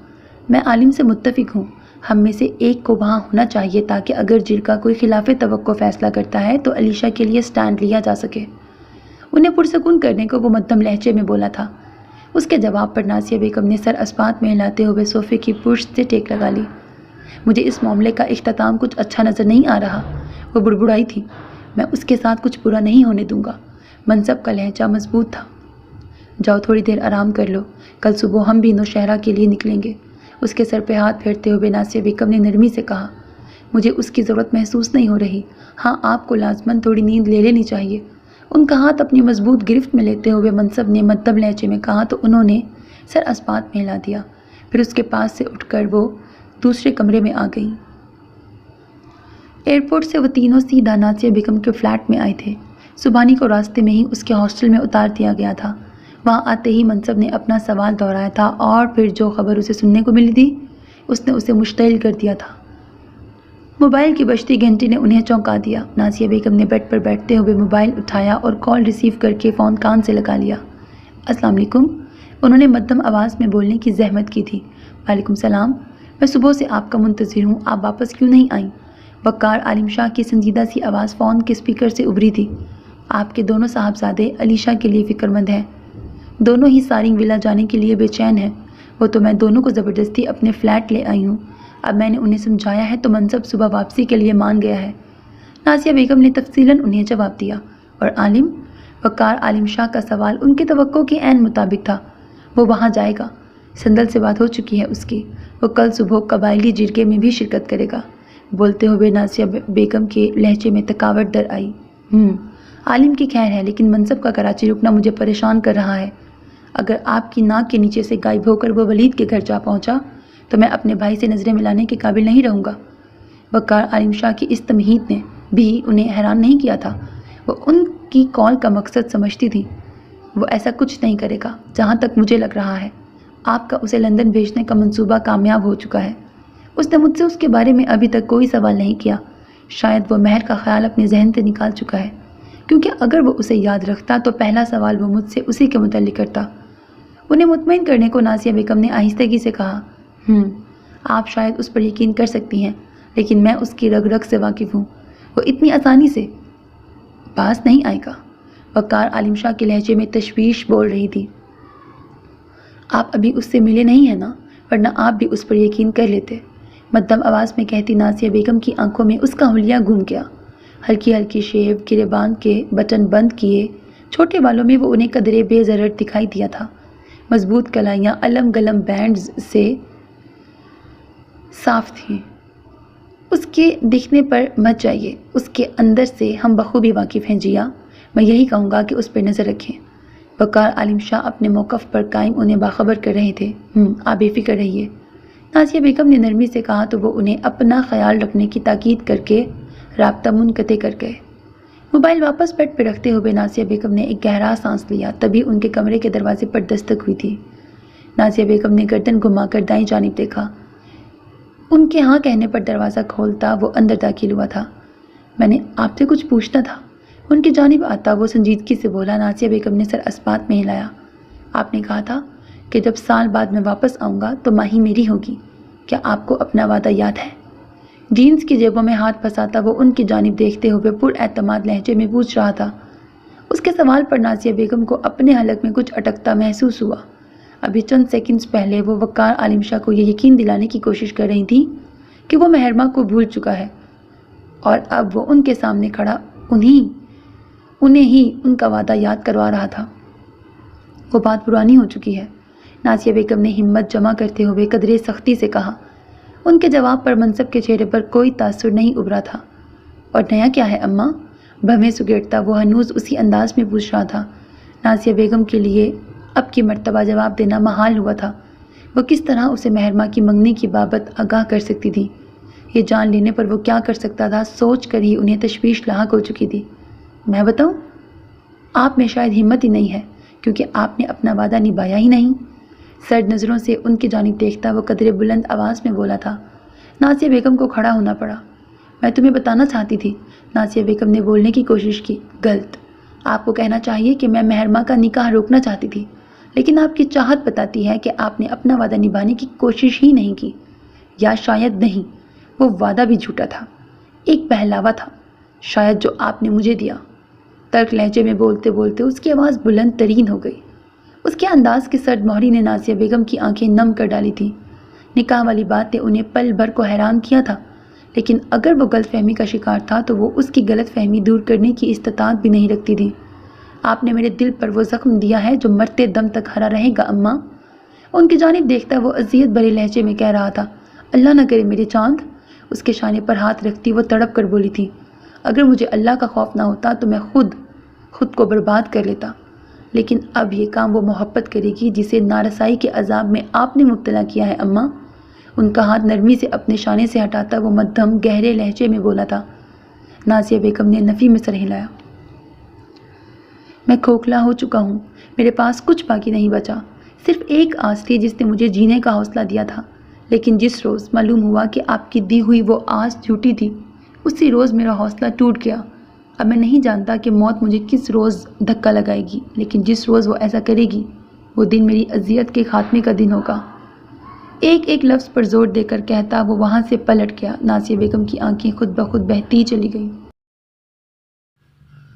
میں عالم سے متفق ہوں، ہم میں سے ایک کو وہاں ہونا چاہیے تاکہ اگر جرگہ کوئی خلاف توقع فیصلہ کرتا ہے تو علیشا کے لیے سٹینڈ لیا جا سکے۔ انہیں پرسکون کرنے کو وہ مدھم لہجے میں بولا تھا۔ اس کے جواب پر نازیہ بیگم نے سر اسبات میں ہلاتے ہوئے صوفے کی پشت سے ٹیک لگا لی۔ مجھے اس معاملے کا اختتام کچھ اچھا نظر نہیں آ رہا، وہ بڑبڑائی تھی۔ میں اس کے ساتھ کچھ برا نہیں ہونے دوں گا۔ منصب کا لہجہ مضبوط تھا۔ جاؤ تھوڑی دیر آرام کر لو، کل صبح ہم بھی نوشہرہ کے لیے نکلیں گے۔ اس کے سر پہ ہاتھ پھیرتے ہوئے نازیہ بیگم نے نرمی سے کہا، مجھے اس کی ضرورت محسوس نہیں ہو رہی، ہاں آپ کو لازماً تھوڑی نیند لے لینی چاہیے۔ ان کا ہاتھ اپنی مضبوط گرفت میں لیتے ہوئے منصب نے مدھم لہجے میں کہا تو انہوں نے سر اسبات میں ہلا دیا۔ پھر اس کے پاس سے اٹھ کر وہ دوسرے کمرے میں آ گئیں۔ ایئرپورٹ سے وہ تینوں سیدھا نازیہ بیگم کے فلیٹ میں آئے تھے۔ سبحانی کو راستے میں ہی اس کے ہاسٹل میں اتار دیا گیا تھا۔ وہاں آتے ہی منصب نے اپنا سوال دہرایا تھا اور پھر جو خبر اسے سننے کو ملی تھی اس نے اسے مشتعل کر دیا تھا۔ موبائل کی بجتی گھنٹی نے انہیں چونکا دیا۔ نازیہ بیگم نے بیڈ پر بیٹھتے ہوئے موبائل اٹھایا اور کال ریسیو کر کے فون کان سے لگا لیا۔ السلام علیکم، انہوں نے مدھم آواز میں بولنے کی زحمت کی تھی۔ وعلیکم السلام، میں صبح سے آپ کا منتظر ہوں، آپ واپس کیوں نہیں آئیں؟ وقار عالم شاہ کی سنجیدہ سی آواز فون کے اسپیکر سے ابھری تھی۔ آپ کے دونوں صاحبزادے علیشا کے لیے فکر مند ہیں، دونوں ہی سارنگ ولا جانے کے لیے بے چین ہیں۔ وہ تو میں دونوں کو زبردستی اپنے فلیٹ لے آئی ہوں۔ اب میں نے انہیں سمجھایا ہے تو منصب صبح واپسی کے لیے مان گیا ہے۔ نازیہ بیگم نے تفصیلاً انہیں جواب دیا۔ اور عالم؟ وقار عالم شاہ کا سوال ان کی توقع کے عین مطابق تھا۔ وہ وہاں جائے گا، سندل سے بات ہو چکی ہے اس کی، وہ کل صبح قبائلی جرگے میں بھی شرکت کرے گا۔ بولتے ہوئے نازیہ بیگم کے لہجے میں تکاوٹ در آئی۔ عالم کی خیر ہے، لیکن منصب کا کراچی رکنا مجھے پریشان کر رہا ہے۔ اگر آپ کی ناک کے نیچے سے غائب ہو کر وہ ولید کے گھر جا پہنچا تو میں اپنے بھائی سے نظریں ملانے کے قابل نہیں رہوں گا۔ وقار عالم شاہ کی اس تمہید نے بھی انہیں حیران نہیں کیا تھا۔ وہ ان کی کال کا مقصد سمجھتی تھی۔ وہ ایسا کچھ نہیں کرے گا، جہاں تک مجھے لگ رہا ہے۔ آپ کا اسے لندن بھیجنے کا منصوبہ کامیاب ہو چکا ہے۔ اس نے مجھ سے اس کے بارے میں ابھی تک کوئی سوال نہیں کیا۔ شاید وہ مہر کا خیال اپنے ذہن سے نکال چکا ہے، کیونکہ اگر وہ اسے یاد رکھتا تو پہلا سوال وہ مجھ سے اسی کے متعلق کرتا۔ انہیں مطمئن کرنے کو نازیہ بیگم نے آہستگی سے کہا، آپ شاید اس پر یقین کر سکتی ہیں، لیکن میں اس کی رگ رگ سے واقف ہوں، وہ اتنی آسانی سے پاس نہیں آئے گا۔ وقار عالم شاہ کے لہجے میں تشویش بول رہی تھی۔ آپ ابھی اس سے ملے نہیں ہیں نا، ورنہ آپ بھی اس پر یقین کر لیتے، مدھم آواز میں کہتی نازیہ بیگم کی آنکھوں میں اس کا حلیہ گھوم گیا۔ ہلکی ہلکی شیو، گریبان کے بٹن بند کیے چھوٹے بالوں میں وہ انہیں قدرے بے ضرر دکھائی دیا تھا۔ مضبوط کلائیاں علم گلم بینڈز سے صاف تھیں۔ اس کے دکھنے پر مت جائیے، اس کے اندر سے ہم بخوبی واقف ہیں جیا، میں یہی کہوں گا کہ اس پر نظر رکھیں۔ وقار عالم شاہ اپنے موقف پر قائم انہیں باخبر کر رہے تھے۔ آپ بے فکر رہیے، نازیہ بیگم نے نرمی سے کہا تو وہ انہیں اپنا خیال رکھنے کی تاکید کر کے رابطہ منقطع کر گئے۔ موبائل واپس بیڈ پہ رکھتے ہوئے نازیہ بیگم نے ایک گہرا سانس لیا، تبھی ان کے کمرے کے دروازے پر دستک ہوئی تھی۔ نازیہ بیگم نے گردن گھما کر دائیں جانب دیکھا۔ ان کے ہاں کہنے پر دروازہ کھولتا وہ اندر داخل ہوا تھا۔ میں نے آپ سے کچھ پوچھنا تھا۔ ان کی جانب آتا وہ سنجیدگی سے بولا۔ نازیہ بیگم نے سر اسبات میں ہلایا۔ آپ نے کہا تھا کہ جب سال بعد میں واپس آؤں گا تو ماہی میری ہوگی، کیا آپ کو اپنا وعدہ یاد ہے؟ جینز کی جیبوں میں ہاتھ پھنساتا وہ ان کی جانب دیکھتے ہوئے پر اعتماد لہجے میں پوچھ رہا تھا۔ اس کے سوال پر نازیہ بیگم کو اپنے حلق میں کچھ اٹکتا محسوس ہوا۔ ابھی چند سیکنڈز پہلے وہ وقار عالم شاہ کو یہ یقین دلانے کی کوشش کر رہی تھی کہ وہ مہرمہ کو بھول چکا ہے، اور اب وہ ان کے سامنے کھڑا انہیں ہی ان کا وعدہ یاد کروا رہا تھا۔ وہ بات پرانی ہو چکی ہے، نازیہ بیگم نے ہمت جمع کرتے ہوئے قدرے سختی سے کہا۔ ان کے جواب پر منصب کے چہرے پر کوئی تاثر نہیں ابھرا تھا۔ اور نیا کیا ہے اماں؟ بھویں سگیڑتا وہ ہنوز اسی انداز میں پوچھ رہا تھا۔ نازیہ بیگم کے لیے اب کی مرتبہ جواب دینا محال ہوا تھا۔ وہ کس طرح اسے مہرمہ کی منگنی کی بابت آگاہ کر سکتی تھی؟ یہ جان لینے پر وہ کیا کر سکتا تھا، سوچ کر ہی انہیں تشویش لاحق ہو چکی تھی۔ میں بتاؤں؟ آپ میں شاید ہمت ہی نہیں ہے، کیونکہ آپ نے اپنا وعدہ نبھایا ہی نہیں۔ سرد نظروں سے ان کی جانب دیکھتا وہ قدرے بلند آواز میں بولا تھا۔ نازیہ بیگم کو کھڑا ہونا پڑا۔ میں تمہیں بتانا چاہتی تھی، نازیہ بیگم نے بولنے کی کوشش کی۔ غلط۔ آپ کو کہنا چاہیے کہ میں مہرمہ کا نکاح روکنا چاہتی تھی، لیکن آپ کی چاہت بتاتی ہے کہ آپ نے اپنا وعدہ نبھانے کی کوشش ہی نہیں کی، یا شاید نہیں، وہ وعدہ بھی جھوٹا تھا، ایک بہلاوا تھا، شاید جو آپ نے مجھے دیا۔ ترک لہجے میں بولتے بولتے اس کی آواز بلند ترین ہو گئی۔ اس کے انداز کی سرد مہری نے نازیہ بیگم کی آنکھیں نم کر ڈالی تھیں۔ نکاح والی بات نے انہیں پل بھر کو حیران کیا تھا، لیکن اگر وہ غلط فہمی کا شکار تھا تو وہ اس کی غلط فہمی دور کرنے کی استطاعت بھی نہیں رکھتی تھی۔ آپ نے میرے دل پر وہ زخم دیا ہے جو مرتے دم تک ہرا رہے گا اماں۔ ان کی جانب دیکھتا وہ اذیت بھرے لہجے میں کہہ رہا تھا۔ اللہ نہ کرے میرے چاند۔ اس کے شانے پر ہاتھ رکھتی وہ تڑپ کر بولی تھی۔ اگر مجھے اللہ کا خوف نہ ہوتا تو میں خود کو برباد کر لیتا، لیکن اب یہ کام وہ محبت کرے گی جسے نارسائی کے عذاب میں آپ نے مبتلا کیا ہے اماں۔ ان کا ہاتھ نرمی سے اپنے شانے سے ہٹاتا وہ مدھم گہرے لہجے میں بولا تھا۔ نازیہ بیگم نے نفی میں سر ہلایا۔ میں کھوکھلا ہو چکا ہوں، میرے پاس کچھ باقی نہیں بچا، صرف ایک آس تھی جس نے مجھے جینے کا حوصلہ دیا تھا، لیکن جس روز معلوم ہوا کہ آپ کی دی ہوئی وہ آس جھوٹی تھی، اسی روز میرا حوصلہ ٹوٹ گیا۔ اب میں نہیں جانتا کہ موت مجھے کس روز دھکا لگائے گی، لیکن جس روز وہ ایسا کرے گی وہ دن میری اذیت کے خاتمے کا دن ہوگا۔ ایک ایک لفظ پر زور دے کر کہتا وہ وہاں سے پلٹ گیا۔ نازیہ بیگم کی آنکھیں خود بخود بہتی چلی گئیں۔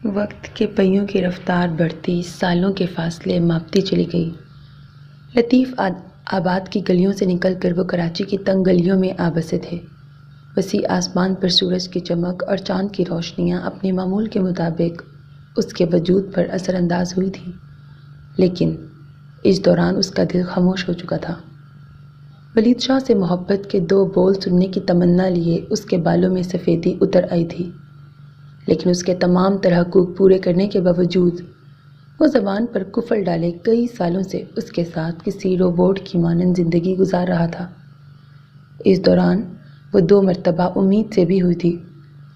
وقت کے پہیوں کی رفتار بڑھتی، سالوں کے فاصلے ماپتی چلی گئی۔ لطیف آباد کی گلیوں سے نکل کر وہ کراچی کی تنگ گلیوں میں آ بسے تھے۔ وسیع آسمان پر سورج کی چمک اور چاند کی روشنیاں اپنے معمول کے مطابق اس کے وجود پر اثر انداز ہوئی تھیں، لیکن اس دوران اس کا دل خاموش ہو چکا تھا۔ ولید شاہ سے محبت کے دو بول سننے کی تمنا لیے اس کے بالوں میں سفیدی اتر آئی تھی، لیکن اس کے تمام تحقق پورے کرنے کے باوجود وہ زبان پر کفل ڈالے کئی سالوں سے اس کے ساتھ کسی روبوٹ کی مانند زندگی گزار رہا تھا۔ اس دوران وہ 2 مرتبہ امید سے بھی ہوئی تھی،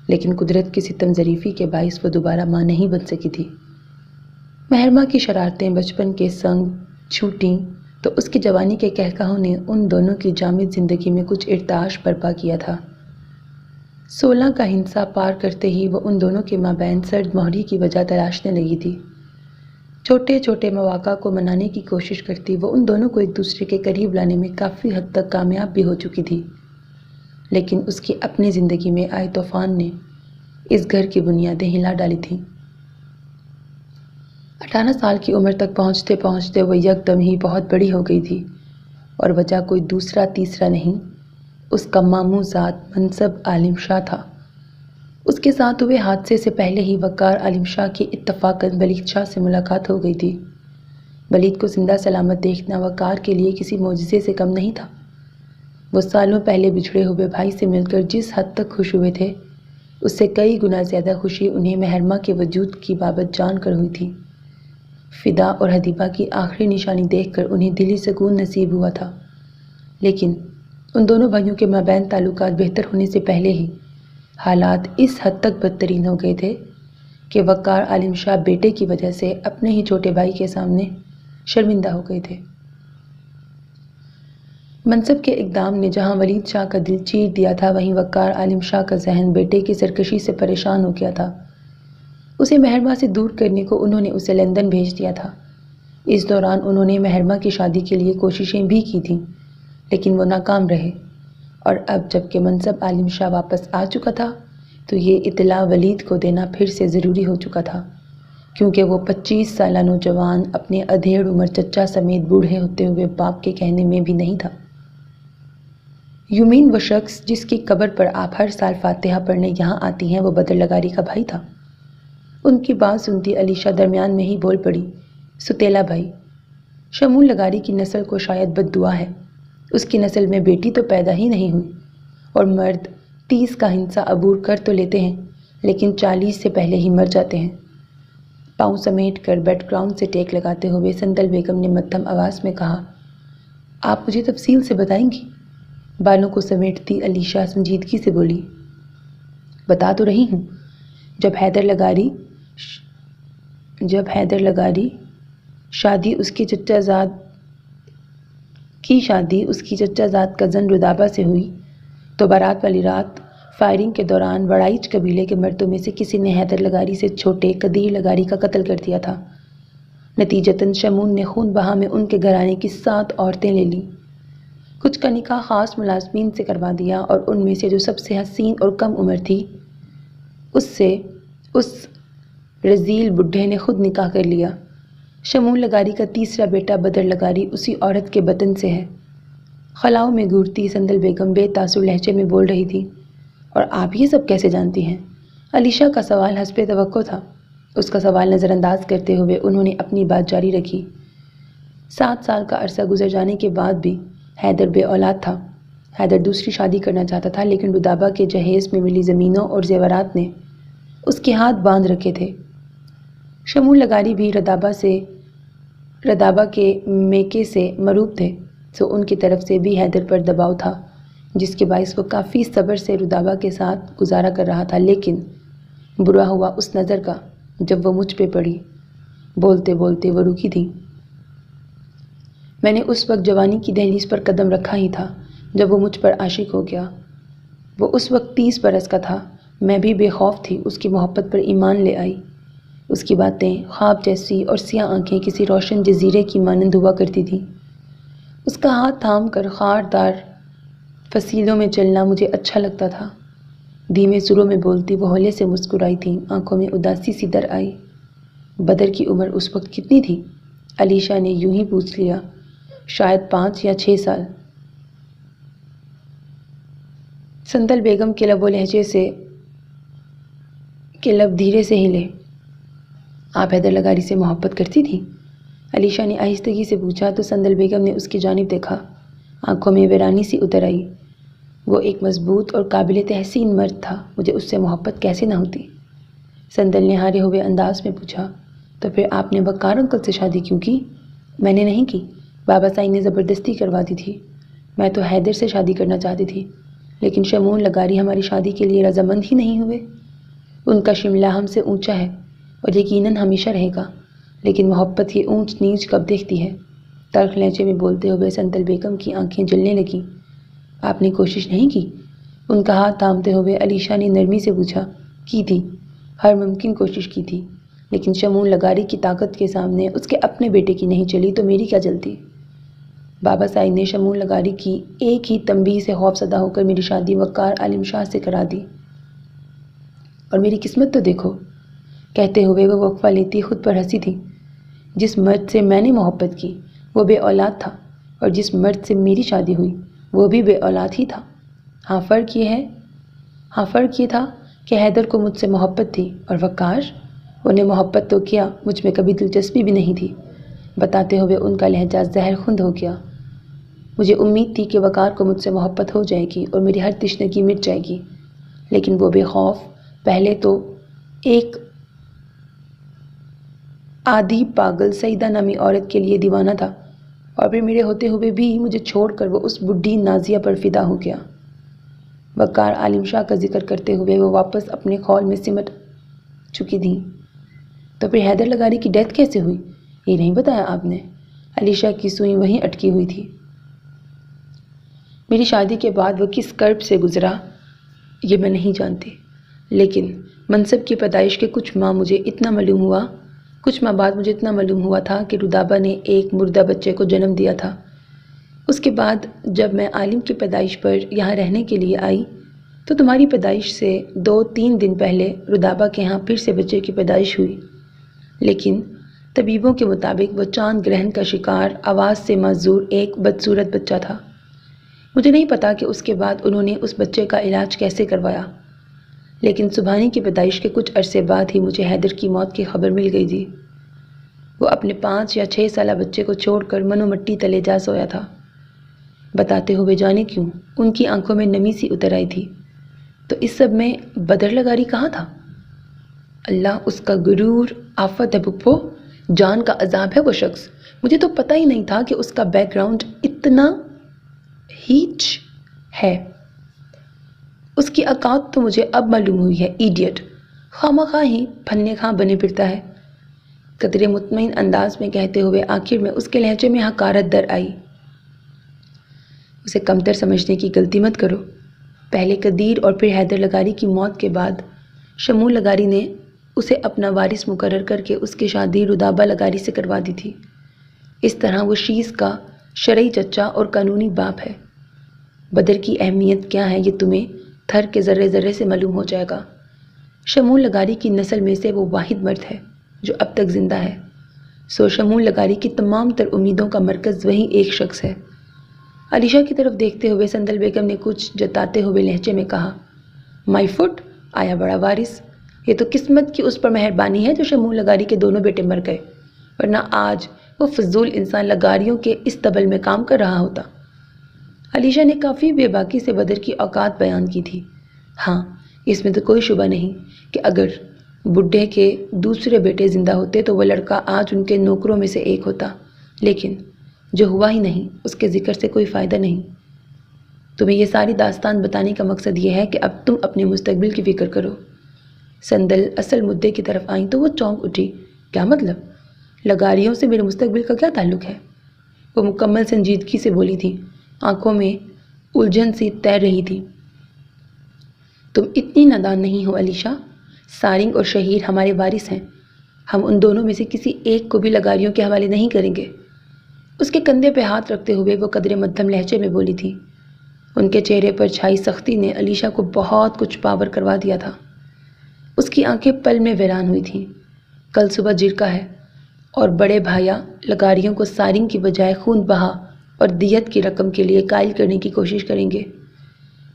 لیکن قدرت کی ستم ظریفی کے باعث وہ دوبارہ ماں نہیں بن سکی تھی۔ مہرمہ کی شرارتیں بچپن کے سنگ چھوٹیں تو اس کی جوانی کے کہکہوں نے ان دونوں کی جامد زندگی میں کچھ ارتعاش برپا کیا تھا۔ 16 کا ہنسا پار کرتے ہی وہ ان دونوں کے مابین سرد مہری کی وجہ تلاشنے لگی تھی۔ چھوٹے چھوٹے مواقع کو منانے کی کوشش کرتی وہ ان دونوں کو ایک دوسرے کے قریب لانے میں کافی حد تک کامیاب بھی ہو چکی تھی، لیکن اس کی اپنی زندگی میں آئے طوفان نے اس گھر کی بنیادیں ہلا ڈالی تھیں۔ 18 سال کی عمر تک پہنچتے پہنچتے وہ یکدم ہی بہت بڑی ہو گئی تھی، اور وجہ کوئی دوسرا تیسرا نہیں، اس کا ماموں ذات منصب عالم شاہ تھا۔ اس کے ساتھ ہوئے حادثے سے پہلے ہی وقار عالم شاہ کی اتفاقاً ولید شاہ سے ملاقات ہو گئی تھی۔ ولید کو زندہ سلامت دیکھنا وقار کے لیے کسی معجزے سے کم نہیں تھا۔ وہ سالوں پہلے بچھڑے ہوئے بھائی سے مل کر جس حد تک خوش ہوئے تھے، اس سے کئی گنا زیادہ خوشی انہیں مہرمہ کے وجود کی بابت جان کر ہوئی تھی۔ فدا اور حدیبہ کی آخری نشانی دیکھ کر انہیں دلی سکون نصیب ہوا تھا، لیکن ان دونوں بھائیوں کے مابین تعلقات بہتر ہونے سے پہلے ہی حالات اس حد تک بدترین ہو گئے تھے کہ وقار عالم شاہ بیٹے کی وجہ سے اپنے ہی چھوٹے بھائی کے سامنے شرمندہ ہو گئے تھے۔ منصب کے اقدام نے جہاں ولید شاہ کا دل چیر دیا تھا، وہیں وقار عالم شاہ کا ذہن بیٹے کی سرکشی سے پریشان ہو گیا تھا۔ اسے مہرباں سے دور کرنے کو انہوں نے اسے لندن بھیج دیا تھا۔ اس دوران انہوں نے مہرباں کی شادی کے لیے کوششیں بھی کی تھیں، لیکن وہ ناکام رہے، اور اب جب کہ منصب عالم شاہ واپس آ چکا تھا تو یہ اطلاع ولید کو دینا پھر سے ضروری ہو چکا تھا، کیونکہ وہ 25 سالہ نوجوان اپنے ادھیڑ عمر چچا سمیت بوڑھے ہوتے ہوئے باپ کے کہنے میں بھی نہیں تھا۔ یومین وہ شخص جس کی قبر پر آپ ہر سال فاتحہ پڑھنے یہاں آتی ہیں، وہ بدر لغاری کا بھائی تھا۔ ان کی بات سنتی علیشہ درمیان میں ہی بول پڑی، ستیلا بھائی، شمول لغاری کی نسل کو شاید بد دعا ہے۔ اس کی نسل میں بیٹی تو پیدا ہی نہیں ہوئی، اور مرد 30 کا ہنسا عبور کر تو لیتے ہیں، لیکن 40 سے پہلے ہی مر جاتے ہیں۔ پاؤں سمیٹ کر بیڈ گراؤنڈ سے ٹیک لگاتے ہوئے سندل بیگم نے مدھم آواز میں کہا، آپ مجھے تفصیل سے بتائیں گی؟ بالوں کو سمیٹتی علیشہ سنجیدگی سے بولی، بتا تو رہی ہوں۔ جب حیدر لغاری شادی اس کی چچا زاد کزن ردابہ سے ہوئی تو بارات والی رات فائرنگ کے دوران وڑائچ قبیلے کے مردوں میں سے کسی نے حیدر لغاری سے چھوٹے قدیر لغاری کا قتل کر دیا تھا۔ نتیجتاً شمون نے خون بہا میں ان کے گھرانے کی 7 عورتیں لے لیں۔ کچھ کا نکاح خاص ملازمین سے کروا دیا، اور ان میں سے جو سب سے حسین اور کم عمر تھی، اس رذیل بڈھے نے خود نکاح کر لیا۔ شمول لغاری کا تیسرا بیٹا بدر لغاری اسی عورت کے بطن سے ہے۔ خلاؤں میں گھورتی سندل بیگم بے تاثر لہجے میں بول رہی تھی، اور آپ یہ سب کیسے جانتی ہیں؟ علیشہ کا سوال حسب توقع تھا۔ اس کا سوال نظر انداز کرتے ہوئے انہوں نے اپنی بات جاری رکھی، 7 سال کا عرصہ گزر جانے کے بعد بھی حیدر بے اولاد تھا۔ حیدر دوسری شادی کرنا چاہتا تھا، لیکن ردابہ کے جہیز میں ملی زمینوں اور زیورات نے اس کے ہاتھ باندھ رکھے تھے۔ شمول لغاری بھی ردابہ کے میکے سے مروب تھے، سو ان کی طرف سے بھی حیدر پر دباؤ تھا، جس کے باعث وہ کافی صبر سے ردابہ کے ساتھ گزارا کر رہا تھا۔ لیکن برا ہوا اس نظر کا جب وہ مجھ پہ پڑی۔ بولتے بولتے وہ رکی تھی۔ میں نے اس وقت جوانی کی دہلیز پر قدم رکھا ہی تھا جب وہ مجھ پر عاشق ہو گیا۔ وہ اس وقت 30 برس کا تھا۔ میں بھی بے خوف تھی، اس کی محبت پر ایمان لے آئی۔ اس کی باتیں خواب جیسی اور سیاہ آنکھیں کسی روشن جزیرے کی مانند ہوا کرتی تھیں۔ اس کا ہاتھ تھام کر خاردار فصیلوں میں چلنا مجھے اچھا لگتا تھا۔ دھیمے سروں میں بولتی وہ ہولے سے مسکرائی تھی، آنکھوں میں اداسی سی در آئی۔ بدر کی عمر اس وقت کتنی تھی؟ علیشہ نے یوں ہی پوچھ لیا، شاید 5 یا 6 سال۔ سندل بیگم کے لب و لہجے سے لب دھیرے سے ہلے۔ آپ حیدر لغاری سے محبت کرتی تھی؟ علیشہ نے آہستگی سے پوچھا تو سندل بیگم نے اس کی جانب دیکھا۔ آنکھوں میں ویرانی سی اتر آئی۔ وہ ایک مضبوط اور قابل تحسین مرد تھا، مجھے اس سے محبت کیسے نہ ہوتی؟ سندل نے ہارے ہوئے انداز میں پوچھا، تو پھر آپ نے وقار انکل سے شادی کیوں کی؟ میں نے نہیں کی، بابا سائی نے زبردستی کروا دی تھی۔ میں تو حیدر سے شادی کرنا چاہتی تھی، لیکن شمون لغاری ہماری شادی کے لیے رضامند ہی نہیں ہوئے۔ ان کا شملہ ہم سے اونچا ہے اور یقیناً ہمیشہ رہے گا، لیکن محبت یہ اونچ نیچ کب دیکھتی ہے؟ تلخ لہجے میں بولتے ہوئے سندل بیگم کی آنکھیں جلنے لگیں۔ آپ نے کوشش نہیں کی؟ ان کا ہاتھ تھامتے ہوئے علیشہ نے نرمی سے پوچھا۔ کی تھی، ہر ممکن کوشش کی تھی، لیکن شمون لغاری کی طاقت کے سامنے اس کے اپنے بیٹے کی نہیں چلی تو میری کیا چلتی؟ بابا سائی نے شمون لغاری کی ایک ہی تنبیہ سے خوف زدہ ہو کر میری شادی وقار عالم شاہ سے کرا دی، اور میری قسمت تو دیکھو۔ کہتے ہوئے وہ وقفہ لیتی خود پر ہنسی تھی۔ جس مرد سے میں نے محبت کی وہ بے اولاد تھا، اور جس مرد سے میری شادی ہوئی وہ بھی بے اولاد ہی تھا۔ ہاں فرق یہ تھا کہ حیدر کو مجھ سے محبت تھی، اور وقار، انہیں محبت تو کیا، مجھ میں کبھی دلچسپی بھی نہیں تھی۔ بتاتے ہوئے ان کا لہجہ زہر خند ہو گیا۔ مجھے امید تھی کہ وقار کو مجھ سے محبت ہو جائے گی اور میری ہر تشنگی مٹ جائے گی، لیکن وہ بے خوف پہلے تو ایک آدھی پاگل سعیدہ نامی عورت کے لیے دیوانہ تھا، اور پھر میرے ہوتے ہوئے بھی مجھے چھوڑ کر وہ اس بڈھی نازیہ پر فدا ہو گیا۔ وقار عالم شاہ کا ذکر کرتے ہوئے وہ واپس اپنے خول میں سمٹ چکی تھی۔ تو پھر حیدر لغاری کی ڈیتھ کیسے ہوئی؟ یہ نہیں بتایا آپ نے؟ علیشہ کی سوئی وہیں اٹکی ہوئی تھی۔ میری شادی کے بعد وہ کس کرب سے گزرا یہ میں نہیں جانتی، لیکن منصب کی پیدائش کے کچھ ماہ بعد مجھے اتنا معلوم ہوا تھا کہ رودابا نے ایک مردہ بچے کو جنم دیا تھا۔ اس کے بعد جب میں عالم کی پیدائش پر یہاں رہنے کے لیے آئی تو تمہاری پیدائش سے 2-3 دن پہلے رودابا کے ہاں پھر سے بچے کی پیدائش ہوئی، لیکن طبیبوں کے مطابق وہ چاند گرہن کا شکار آواز سے معذور ایک بدصورت بچہ تھا۔ مجھے نہیں پتا کہ اس کے بعد انہوں نے اس بچے کا علاج کیسے کروایا، لیکن سبحانی کی پیدائش کے کچھ عرصے بعد ہی مجھے حیدر کی موت کی خبر مل گئی تھی۔ وہ اپنے 5 یا 6 سالہ بچے کو چھوڑ کر منو مٹی تلے جا سویا تھا۔ بتاتے ہوئے جانے کیوں ان کی آنکھوں میں نمی سی اتر آئی تھی۔ تو اس سب میں بدر لگاری کہاں تھا؟ اللہ، اس کا غرور آفت ہے پھپھو، جان کا عذاب ہے وہ شخص۔ مجھے تو پتہ ہی نہیں تھا کہ اس کا بیک گراؤنڈ اتنا ہیچ ہے۔ اس کی اوقات تو مجھے اب معلوم ہوئی ہے، ایڈیٹ، خواہ ہی پھنے خواہ بنے پھرتا ہے، قدرے مطمئن انداز میں کہتے ہوئے آخر میں اس کے لہجے میں حقارت در آئی۔ اسے کمتر سمجھنے کی غلطی مت کرو۔ پہلے قدیر اور پھر حیدر لغاری کی موت کے بعد شمول لغاری نے اسے اپنا وارث مقرر کر کے اس کی شادی رودابا لغاری سے کروا دی تھی۔ اس طرح وہ شیز کا شرعی چچا اور قانونی باپ ہے۔ بدر کی اہمیت کیا ہے یہ تمہیں تھر کے ذرے ذرے سے معلوم ہو جائے گا۔ شمول لغاری کی نسل میں سے وہ واحد مرد ہے جو اب تک زندہ ہے، سو شمول لغاری کی تمام تر امیدوں کا مرکز وہی ایک شخص ہے۔ علیشہ کی طرف دیکھتے ہوئے سندل بیگم نے کچھ جتاتے ہوئے لہجے میں کہا، مائی فٹ، آیا بڑا وارث، یہ تو قسمت کی اس پر مہربانی ہے جو شمول لغاری کے دونوں بیٹے مر گئے، ورنہ آج وہ فضول انسان لغاریوں کے اس طبل میں کام کر رہا ہوتا۔ علیشہ نے کافی بے باکی سے بدر کی اوقات بیان کی تھی۔ ہاں، اس میں تو کوئی شبہ نہیں کہ اگر بڈھے کے دوسرے بیٹے زندہ ہوتے تو وہ لڑکا آج ان کے نوکروں میں سے ایک ہوتا، لیکن جو ہوا ہی نہیں اس کے ذکر سے کوئی فائدہ نہیں۔ تمہیں یہ ساری داستان بتانے کا مقصد یہ ہے کہ اب تم اپنے مستقبل کی فکر کرو۔ سندل اصل مدعے کی طرف آئیں تو وہ چونک اٹھی۔ کیا مطلب؟ لغاریوں سے میرے مستقبل کا کیا تعلق ہے؟ وہ مکمل سنجیدگی سے بولی تھی، آنکھوں میں الجھن سی تیر رہی تھی۔ تم اتنی نادان نہیں ہو علیشہ، سارنگ اور شہیر ہمارے وارث ہیں، ہم ان دونوں میں سے کسی ایک کو بھی لغاریوں کے حوالے نہیں کریں گے۔ اس کے کندھے پہ ہاتھ رکھتے ہوئے وہ قدرے مدھم لہجے میں بولی تھی۔ ان کے چہرے پر چھائی سختی نے علیشہ کو بہت کچھ پاور کروا دیا تھا۔ اس کی آنکھیں پل میں ویران ہوئی تھیں۔ کل صبح جرکا ہے اور بڑے بھائیا لغاریوں کو سارنگ کی بجائے خون بہا اور دیت کی رقم کے لیے قائل کرنے کی کوشش کریں گے۔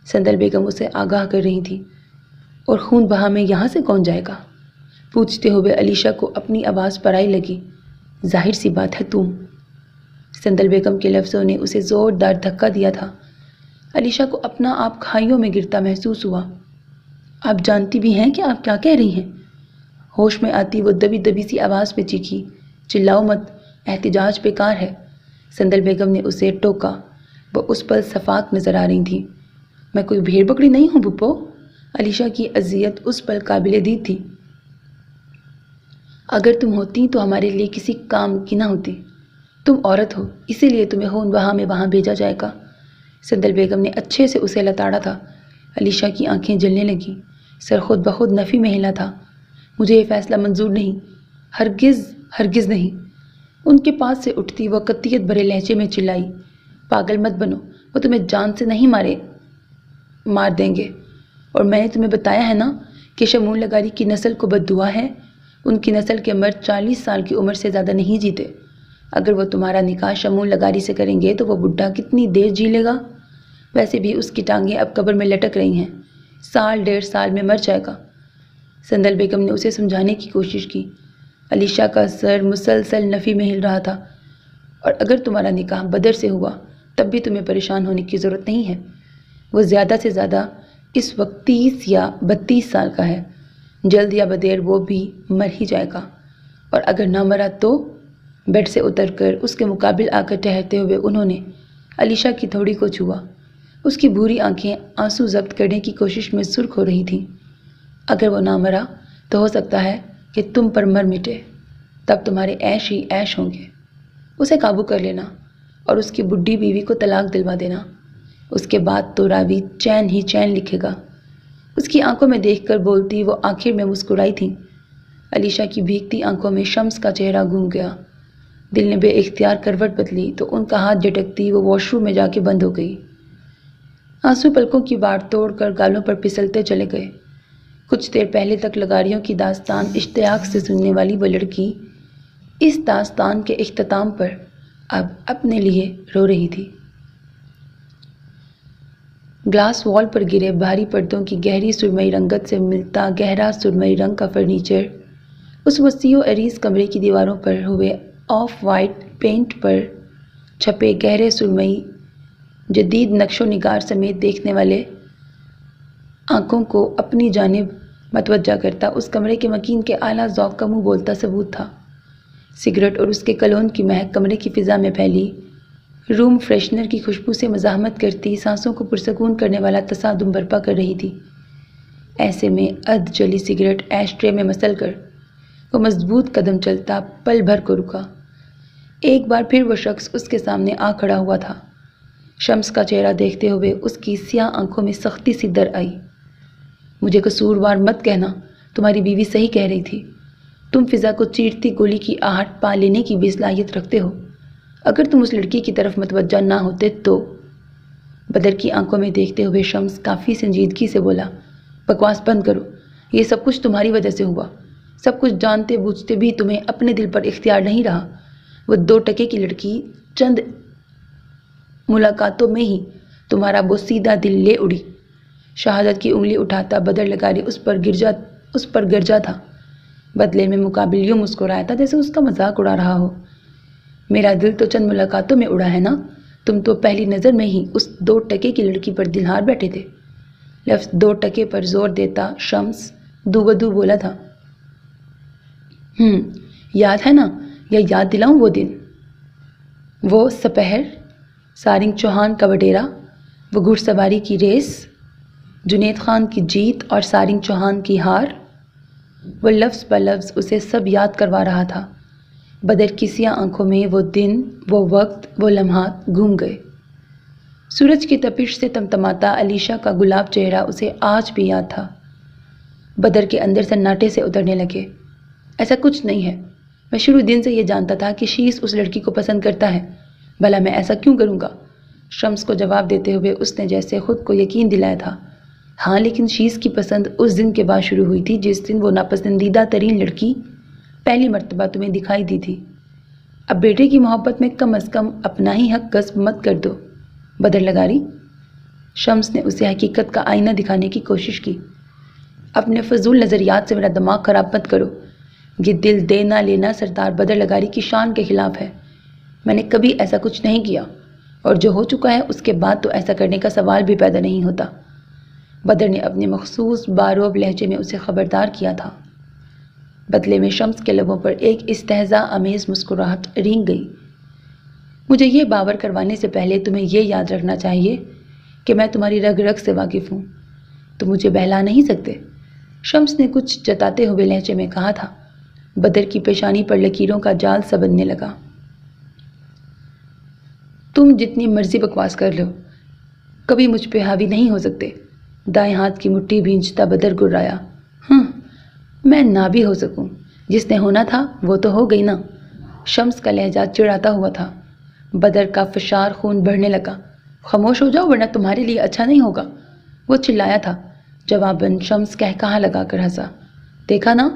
سندل بیگم اسے آگاہ کر رہی تھی۔ اور خون بہا میں یہاں سے کون جائے گا؟ پوچھتے ہوئے علیشہ کو اپنی آواز پر آئی لگی۔ ظاہر سی بات ہے تم۔ سندل بیگم کے لفظوں نے اسے زوردار دھکا دیا تھا۔ علیشہ کو اپنا آپ کھائیوں میں گرتا محسوس ہوا۔ آپ جانتی بھی ہیں کہ آپ کیا کہہ رہی ہیں؟ ہوش میں آتی وہ دبی دبی سی آواز میں چیخی، چلاؤ مت، احتجاج بیکار ہے۔ سندل بیگم نے اسے ٹوکا۔ وہ اس پل صفات نظر آ رہی تھی۔ میں کوئی بھیڑ بکری نہیں ہوں پھپھو۔ علیشہ کی اذیت اس پل قابل دید تھی۔ اگر تم ہوتی تو ہمارے لیے کسی کام کی نہ ہوتی۔ تم عورت ہو، اسی لیے تمہیں خون بہا میں وہاں بھیجا جائے گا۔ سندل بیگم نے اچھے سے اسے لتاڑا تھا۔ علیشہ کی آنکھیں جلنے لگیں، سر خود بخود نفی میں ہلا تھا۔ مجھے یہ فیصلہ منظور نہیں، ہرگز ہرگز نہیں۔ ان کے پاس سے اٹھتی وہ قطعیت بھرے لہجے میں چلائی، پاگل مت بنو، وہ تمہیں جان سے نہیں مار دیں گے۔ اور میں نے تمہیں بتایا ہے نا کہ شمول لغاری کی نسل کو بد دعا ہے۔ ان کی نسل کے مرد 40 سال کی عمر سے زیادہ نہیں جیتے۔ اگر وہ تمہارا نکاح شمول لغاری سے کریں گے تو وہ بڈھا کتنی دیر جی لے گا؟ ویسے بھی اس کی ٹانگیں اب قبر میں لٹک رہی ہیں، 1.5 سال میں مر جائے گا۔ سندل بیگم نے اسے سمجھانے کی کوشش کی۔ علیشہ کا سر مسلسل نفی میں ہل رہا تھا۔ اور اگر تمہارا نکاح بدر سے ہوا تب بھی تمہیں پریشان ہونے کی ضرورت نہیں ہے۔ وہ زیادہ سے زیادہ اس وقت 30 یا 32 سال کا ہے، جلد یا بدیر وہ بھی مر ہی جائے گا۔ اور اگر نہ مرا تو؟ بیڈ سے اتر کر اس کے مقابل آ کر ٹہرتے ہوئے انہوں نے علیشہ کی تھوڑی کو چھوا۔ اس کی بھوری آنکھیں آنسو ضبط کرنے کی کوشش میں سرخ ہو رہی تھیں۔ اگر وہ نہ مرا تو ہو سکتا ہے کہ تم پر مر مٹے، تب تمہارے عیش ہی عیش ہوں گے۔ اسے قابو کر لینا اور اس کی بڈھی بیوی کو طلاق دلوا دینا۔ اس کے بعد تو راوی چین ہی چین لکھے گا۔ اس کی آنکھوں میں دیکھ کر بولتی وہ آخر میں مسکرائی تھیں۔ علیشا کی بھیگتی آنکھوں میں شمس کا چہرہ گھوم گیا۔ دل نے بے اختیار کروٹ بدلی تو ان کا ہاتھ جھٹکتی وہ واش روم میں جا کے بند ہو گئی۔ آنسو پلکوں کی باڑ توڑ کر گالوں پر پھسلتے چلے گئے۔ کچھ دیر پہلے تک لگاریوں کی داستان اشتیاق سے سننے والی وہ لڑکی اس داستان کے اختتام پر اب اپنے لیے رو رہی تھی۔ گلاس وال پر گرے بھاری پردوں کی گہری سرمئی رنگت سے ملتا گہرا سرمئی رنگ کا فرنیچر اس وسیع و عریض کمرے کی دیواروں پر ہوئے آف وائٹ پینٹ پر چھپے گہرے سرمئی جدید نقش و نگار سمیت دیکھنے والے آنکھوں کو اپنی جانب متوجہ کرتا اس کمرے کے مکین کے اعلیٰ ذوق کا منہ بولتا ثبوت تھا۔ سگریٹ اور اس کے کلون کی مہک کمرے کی فضا میں پھیلی، روم فریشنر کی خوشبو سے مزاحمت کرتی سانسوں کو پرسکون کرنے والا تصادم برپا کر رہی تھی۔ ایسے میں ادھ جلی سگریٹ ایش ٹرے میں مسل کر وہ مضبوط قدم چلتا پل بھر کو رکا۔ ایک بار پھر وہ شخص اس کے سامنے آ کھڑا ہوا تھا۔ شمس کا چہرہ دیکھتے ہوئے اس کی سیاہ آنکھوں میں سختی سی در آئی۔ مجھے قصوروار مت کہنا، تمہاری بیوی صحیح کہہ رہی تھی۔ تم فضا کو چیرتی گولی کی آہٹ پا لینے کی بھی صلاحیت رکھتے ہو۔ اگر تم اس لڑکی کی طرف متوجہ نہ ہوتے تو۔ بدر کی آنکھوں میں دیکھتے ہوئے شمس کافی سنجیدگی سے بولا، بکواس بند کرو، یہ سب کچھ تمہاری وجہ سے ہوا۔ سب کچھ جانتے بوجھتے بھی تمہیں اپنے دل پر اختیار نہیں رہا۔ وہ 2 ٹکے کی لڑکی چند ملاقاتوں میں ہی تمہارا وہ سیدھا دل لے اڑی۔ شہادت کی انگلی اٹھاتا بدر لگاری اس پر گرجا تھا۔ بدلے میں مقابل یوں مسکرایا تھا جیسے اس کا مذاق اڑا رہا ہو۔ میرا دل تو چند ملاقاتوں میں اڑا ہے نا، تم تو پہلی نظر میں ہی اس 2 ٹکے کی لڑکی پر دل ہار بیٹھے تھے۔ لفظ 2 ٹکے پر زور دیتا شمس دو بدو بولا تھا، یاد ہے نا، یا یاد دلاؤں وہ دن، وہ سپہر، سارنگ چوہان کا وڈیرا، وہ گھڑ سواری کی ریس، جنید خان کی جیت اور سارنگ چوہان کی ہار۔ وہ لفظ بلفظ اسے سب یاد کروا رہا تھا۔ بدر کی سیاہ آنکھوں میں وہ دن، وہ وقت، وہ لمحات گھوم گئے۔ سورج کی تپش سے تمتماتا علیشا کا گلاب چہرہ اسے آج بھی یاد تھا۔ بدر کے اندر سناٹے سے اترنے لگے۔ ایسا کچھ نہیں ہے، میں شروع دن سے یہ جانتا تھا کہ شیس اس لڑکی کو پسند کرتا ہے، بھلا میں ایسا کیوں کروں گا؟ شمس کو جواب دیتے ہوئے اس نے جیسے خود کو یقین دلایا تھا، ہاں لیکن شیس کی پسند اس دن کے بعد شروع ہوئی تھی جس دن وہ ناپسندیدہ ترین لڑکی پہلی مرتبہ تمہیں دکھائی دی تھی۔ اب بیٹے کی محبت میں کم از کم اپنا ہی حق غصب مت کر دو بدر لگاری۔ شمس نے اسے حقیقت کا آئینہ دکھانے کی کوشش کی۔ اپنے فضول نظریات سے میرا دماغ خراب مت کرو، یہ دل دینا لینا سردار بدر لگاری کی شان کے خلاف ہے۔ میں نے کبھی ایسا کچھ نہیں کیا، اور جو ہو چکا ہے اس کے بعد تو ایسا کرنے کا سوال بھی پیدا نہیں ہوتا۔ بدر نے اپنے مخصوص باروب لہجے میں اسے خبردار کیا تھا۔ بدلے میں شمس کے لبوں پر ایک استہزاء آمیز مسکراہٹ رینگ گئی۔ مجھے یہ باور کروانے سے پہلے تمہیں یہ یاد رکھنا چاہیے کہ میں تمہاری رگ رگ سے واقف ہوں، تم مجھے بہلا نہیں سکتے، شمس نے کچھ جتاتے ہوئے لہجے میں کہا تھا۔ بدر کی پیشانی پر لکیروں کا جال سا بننے لگا۔ تم جتنی مرضی بکواس کر لو، کبھی مجھ پہ حاوی نہیں ہو سکتے۔ دائیں ہاتھ کی مٹھی بھینجتا بدر گرایا، میں نہ بھی ہو سکوں، جس نے ہونا تھا وہ تو ہو گئی نا۔ شمس کا لہجہ چڑھاتا ہوا تھا۔ بدر کا فشار خون بڑھنے لگا۔ خاموش ہو جاؤ ورنہ تمہارے لیے اچھا نہیں ہوگا، وہ چلایا تھا۔ جواباً شمس کہا لگا کر ہنسا۔ دیکھا نا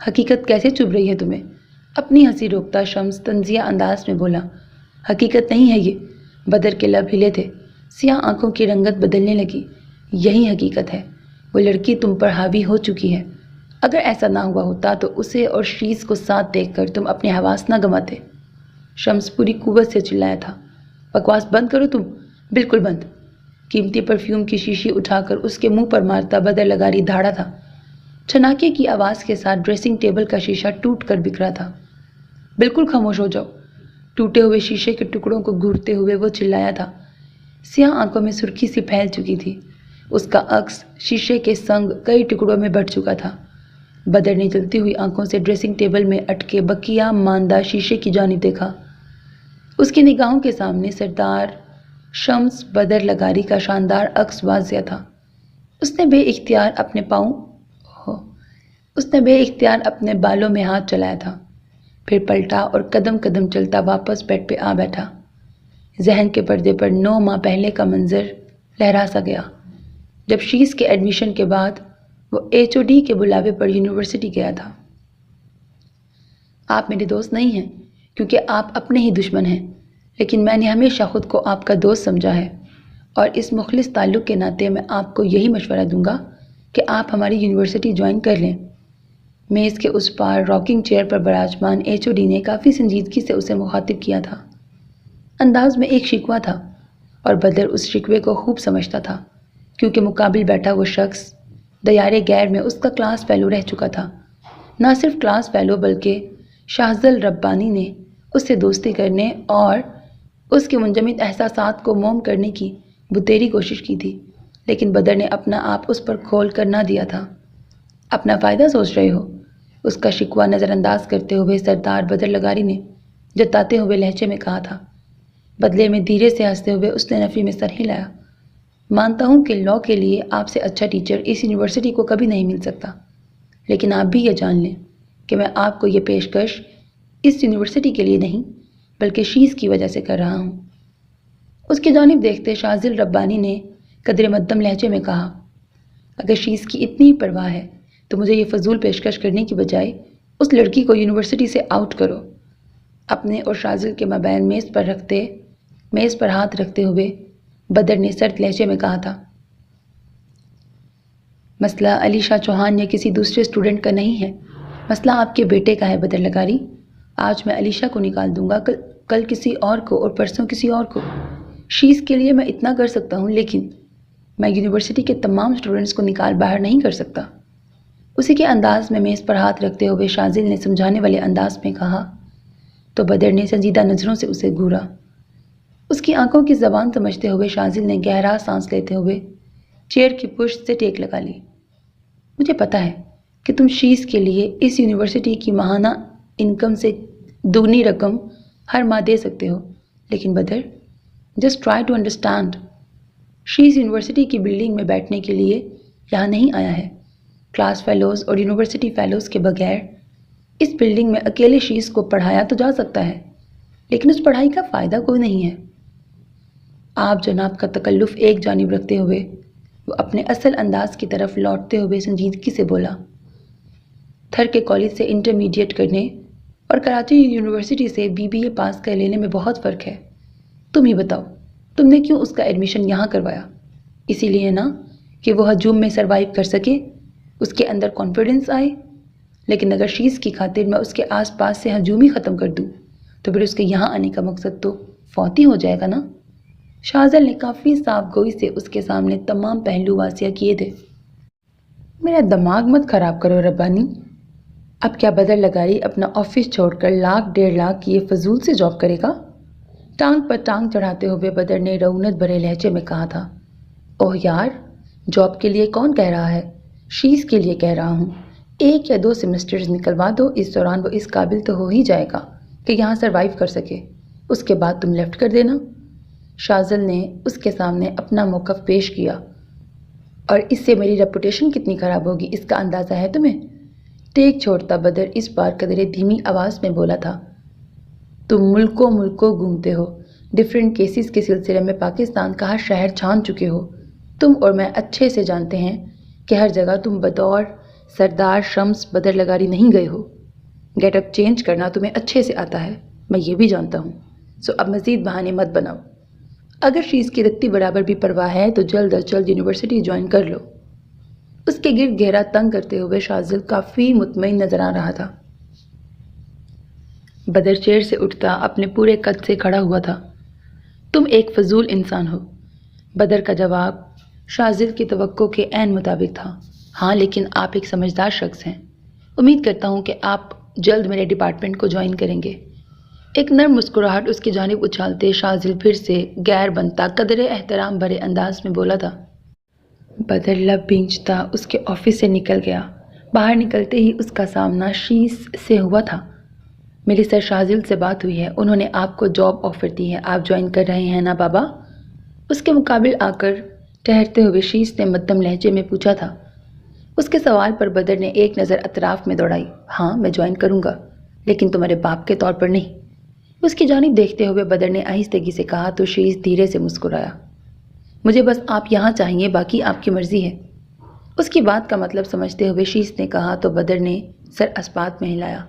حقیقت کیسے چبھ رہی ہے تمہیں۔ اپنی ہنسی روکتا شمس طنزیہ انداز میں بولا، حقیقت نہیں ہے یہ۔ بدر کے لب ہلے تھے، سیاہ آنکھوں کی رنگت بدلنے لگی۔ یہی حقیقت ہے، وہ لڑکی تم پر حاوی ہو چکی ہے۔ اگر ایسا نہ ہوا ہوتا تو اسے اور شیز کو ساتھ دیکھ کر تم اپنے حواس نہ گنواتے۔ شمس پوری قوت سے چلایا تھا، بکواس بند کرو تم، بالکل بند۔ قیمتی پرفیوم کی شیشی اٹھا کر اس کے منہ پر مارتا بدر لگاری دھاڑا تھا۔ چھناکے کی آواز کے ساتھ ڈریسنگ ٹیبل کا شیشہ ٹوٹ کر بکھرا تھا۔ بالکل خاموش ہو جاؤ، ٹوٹے ہوئے شیشے کے ٹکڑوں کو گھورتے ہوئے وہ چلایا تھا۔ سیاہ آنکھوں میں سرخی سی پھیل چکی تھی، اس کا عکس شیشے کے سنگ کئی ٹکڑوں میں بٹ چکا تھا۔ بدر نے جلتی ہوئی آنکھوں سے ڈریسنگ ٹیبل میں اٹکے بقیہ ماندہ شیشے کی جانب دیکھا۔ اس کی نگاہوں کے سامنے سردار شمس بدر لگاری کا شاندار عکس واضح تھا۔ اس نے بے اختیار اپنے بالوں میں ہاتھ چلایا تھا، پھر پلٹا اور قدم قدم چلتا واپس بیڈ پہ آ بیٹھا۔ ذہن کے پردے پر 9 ماہ پہلے کا منظر لہرا سا گیا، جب شیز کے ایڈمیشن کے بعد وہ HOD کے بلاوے پر یونیورسٹی گیا تھا۔ آپ میرے دوست نہیں ہیں کیونکہ آپ اپنے ہی دشمن ہیں، لیکن میں نے ہمیشہ خود کو آپ کا دوست سمجھا ہے، اور اس مخلص تعلق کے ناطے میں آپ کو یہی مشورہ دوں گا کہ آپ ہماری یونیورسٹی جوائن کر لیں۔ میز کے اس پار راکنگ چیئر پر براجمان HOD نے کافی سنجیدگی سے اسے مخاطب کیا تھا۔ انداز میں ایک شکوہ تھا، اور بدر اس شکوے کو خوب سمجھتا تھا، کیونکہ مقابل بیٹھا وہ شخص دیار غیر میں اس کا کلاس فیلو رہ چکا تھا۔ نہ صرف کلاس فیلو بلکہ شاہزل ربانی نے اس سے دوستی کرنے اور اس کے منجمد احساسات کو موم کرنے کی بتیری کوشش کی تھی، لیکن بدر نے اپنا آپ اس پر کھول کر نہ دیا تھا۔ اپنا فائدہ سوچ رہے ہو؟ اس کا شکوہ نظر انداز کرتے ہوئے سردار بدر لگاری نے جتاتے ہوئے لہجے میں کہا تھا۔ بدلے میں دھیرے سے ہنستے ہوئے اس نے نفی میں سر ہلایا۔ مانتا ہوں کہ لاء کے لیے آپ سے اچھا ٹیچر اس یونیورسٹی کو کبھی نہیں مل سکتا، لیکن آپ بھی یہ جان لیں کہ میں آپ کو یہ پیشکش اس یونیورسٹی کے لیے نہیں بلکہ شیز کی وجہ سے کر رہا ہوں۔ اس کی جانب دیکھتے شاہزل ربانی نے قدر مدم لہجے میں کہا، اگر شیز کی اتنی پرواہ ہے تو مجھے یہ فضول پیشکش کرنے کی بجائے اس لڑکی کو یونیورسٹی سے آؤٹ کرو۔ اپنے اور شاہزل کے مابین میز پر ہاتھ رکھتے ہوئے بدر نے سرد لہجے میں کہا تھا۔ مسئلہ علی شاہ چوہان یا کسی دوسرے اسٹوڈنٹ کا نہیں ہے، مسئلہ آپ کے بیٹے کا ہے بدر لگاری۔ آج میں علی شاہ کو نکال دوں گا، کل کسی اور کو، اور پرسوں کسی اور کو۔ شیز کے لیے میں اتنا کر سکتا ہوں، لیکن میں یونیورسٹی کے تمام اسٹوڈنٹس کو نکال باہر نہیں کر سکتا۔ اسی کے انداز میں میز پر ہاتھ رکھتے ہوئے شاہزل نے سمجھانے والے انداز میں کہا تو بدر نے سنجیدہ نظروں سے اسے گھورا۔ اس کی آنکھوں کی زبان سمجھتے ہوئے شاہزل نے گہرا سانس لیتے ہوئے چیئر کی پشت سے ٹیک لگا لی۔ مجھے پتا ہے کہ تم شیز کے لیے اس یونیورسٹی کی ماہانہ انکم سے دگنی رقم ہر ماہ دے سکتے ہو، لیکن Badar, just try to understand, she's university کی بلڈنگ میں بیٹھنے کے لیے یہاں نہیں آیا ہے۔ کلاس فیلوز اور یونیورسٹی فیلوز کے بغیر اس بلڈنگ میں اکیلے شیز کو پڑھایا تو جا سکتا ہے، لیکن اس پڑھائی کا فائدہ کوئی نہیں ہے۔ آپ جناب کا تکلف ایک جانب رکھتے ہوئے وہ اپنے اصل انداز کی طرف لوٹتے ہوئے سنجیدگی سے بولا، تھر کے کالج سے انٹرمیڈیٹ کرنے اور کراچی یونیورسٹی سے BBA پاس کر لینے میں بہت فرق ہے۔ تم ہی بتاؤ، تم نے کیوں اس کا ایڈمیشن یہاں کروایا؟ اسی لیے نا کہ وہ ہجوم میں سروائیو کر سکے، اس کے اندر کانفیڈنس آئے۔ لیکن اگر شیز کی خاطر میں اس کے آس پاس سے ہجوم ہی ختم کر دوں تو پھر اس کے یہاں آنے کا مقصد تو فوت ہی ہو جائے گا نا۔ شاہزل نے کافی صاف گوئی سے اس کے سامنے تمام پہلو واضح کیے تھے۔ میرا دماغ مت خراب کرو ربانی۔ اب کیا بدر لگاری اپنا آفس چھوڑ کر 1,00,000-1,50,000 کی یہ فضول سے جاب کرے گا؟ ٹانگ پر ٹانگ چڑھاتے ہوئے بدر نے رعونت بھرے لہجے میں کہا تھا۔ اوہ یار، جاب کے لیے کون کہہ رہا ہے؟ شیز کے لیے کہہ رہا ہوں۔ 1 یا 2 سیمسٹرز نکلوا دو، اس دوران وہ اس قابل تو ہو ہی جائے گا کہ یہاں سروائیو کر سکے، اس کے بعد تم لیفٹ کر دینا۔ شاہزل نے اس کے سامنے اپنا موقف پیش کیا۔ اور اس سے میری ریپوٹیشن کتنی خراب ہوگی اس کا اندازہ ہے تمہیں؟ ٹیک چھوڑتا بدر اس بار قدرے دھیمی آواز میں بولا تھا۔ تم ملکوں گھومتے ہو، ڈیفرنٹ کیسز کے سلسلے میں پاکستان کا ہر شہر چھان چکے ہو۔ تم اور میں اچھے سے جانتے ہیں کہ ہر جگہ تم بطور سردار شمس بدر لگاری نہیں گئے ہو۔ گیٹ اپ چینج کرنا تمہیں اچھے سے آتا ہے، میں یہ بھی جانتا ہوں۔ سو اب مزید بہانے مت بناؤ۔ اگر شیز کی رتی برابر بھی پرواہ ہے تو جلد از جلد یونیورسٹی جوائن کر لو۔ اس کے گرد گہرا تنگ کرتے ہوئے شاہزل کافی مطمئن نظر آ رہا تھا۔ بدر چیئر سے اٹھتا اپنے پورے قد سے کھڑا ہوا تھا۔ تم ایک فضول انسان ہو۔ بدر کا جواب شاہزل کی توقع کے عین مطابق تھا۔ ہاں، لیکن آپ ایک سمجھدار شخص ہیں۔ امید کرتا ہوں کہ آپ جلد میرے ڈپارٹمنٹ کو جوائن کریں گے۔ ایک نرم مسکراہٹ اس کی جانب اچھالتے شاہزل پھر سے غیر بنتا قدر احترام بھرے انداز میں بولا تھا۔ بدر لب بھینچتا اس کے آفس سے نکل گیا۔ باہر نکلتے ہی اس کا سامنا شیز سے ہوا تھا۔ میری سر شاہزل سے بات ہوئی ہے، انہوں نے آپ کو جاب آفر دی ہے، آپ جوائن کر رہے ہیں نا بابا؟ اس کے مقابل آ کر ٹہرتے ہوئے شیز نے مدھم لہجے میں پوچھا تھا۔ اس کے سوال پر بدر نے ایک نظر اطراف میں دوڑائی۔ ہاں میں جوائن کروں گا، لیکن تمہارے باپ کے طور پر نہیں۔ اس کی جانب دیکھتے ہوئے بدر نے آہستگی سے کہا تو شیز دھیرے سے مسکرایا۔ مجھے بس آپ یہاں چاہیے، باقی آپ کی مرضی ہے۔ اس کی بات کا مطلب سمجھتے ہوئے شیز نے کہا تو بدر نے سر اسبات میں ہلایا۔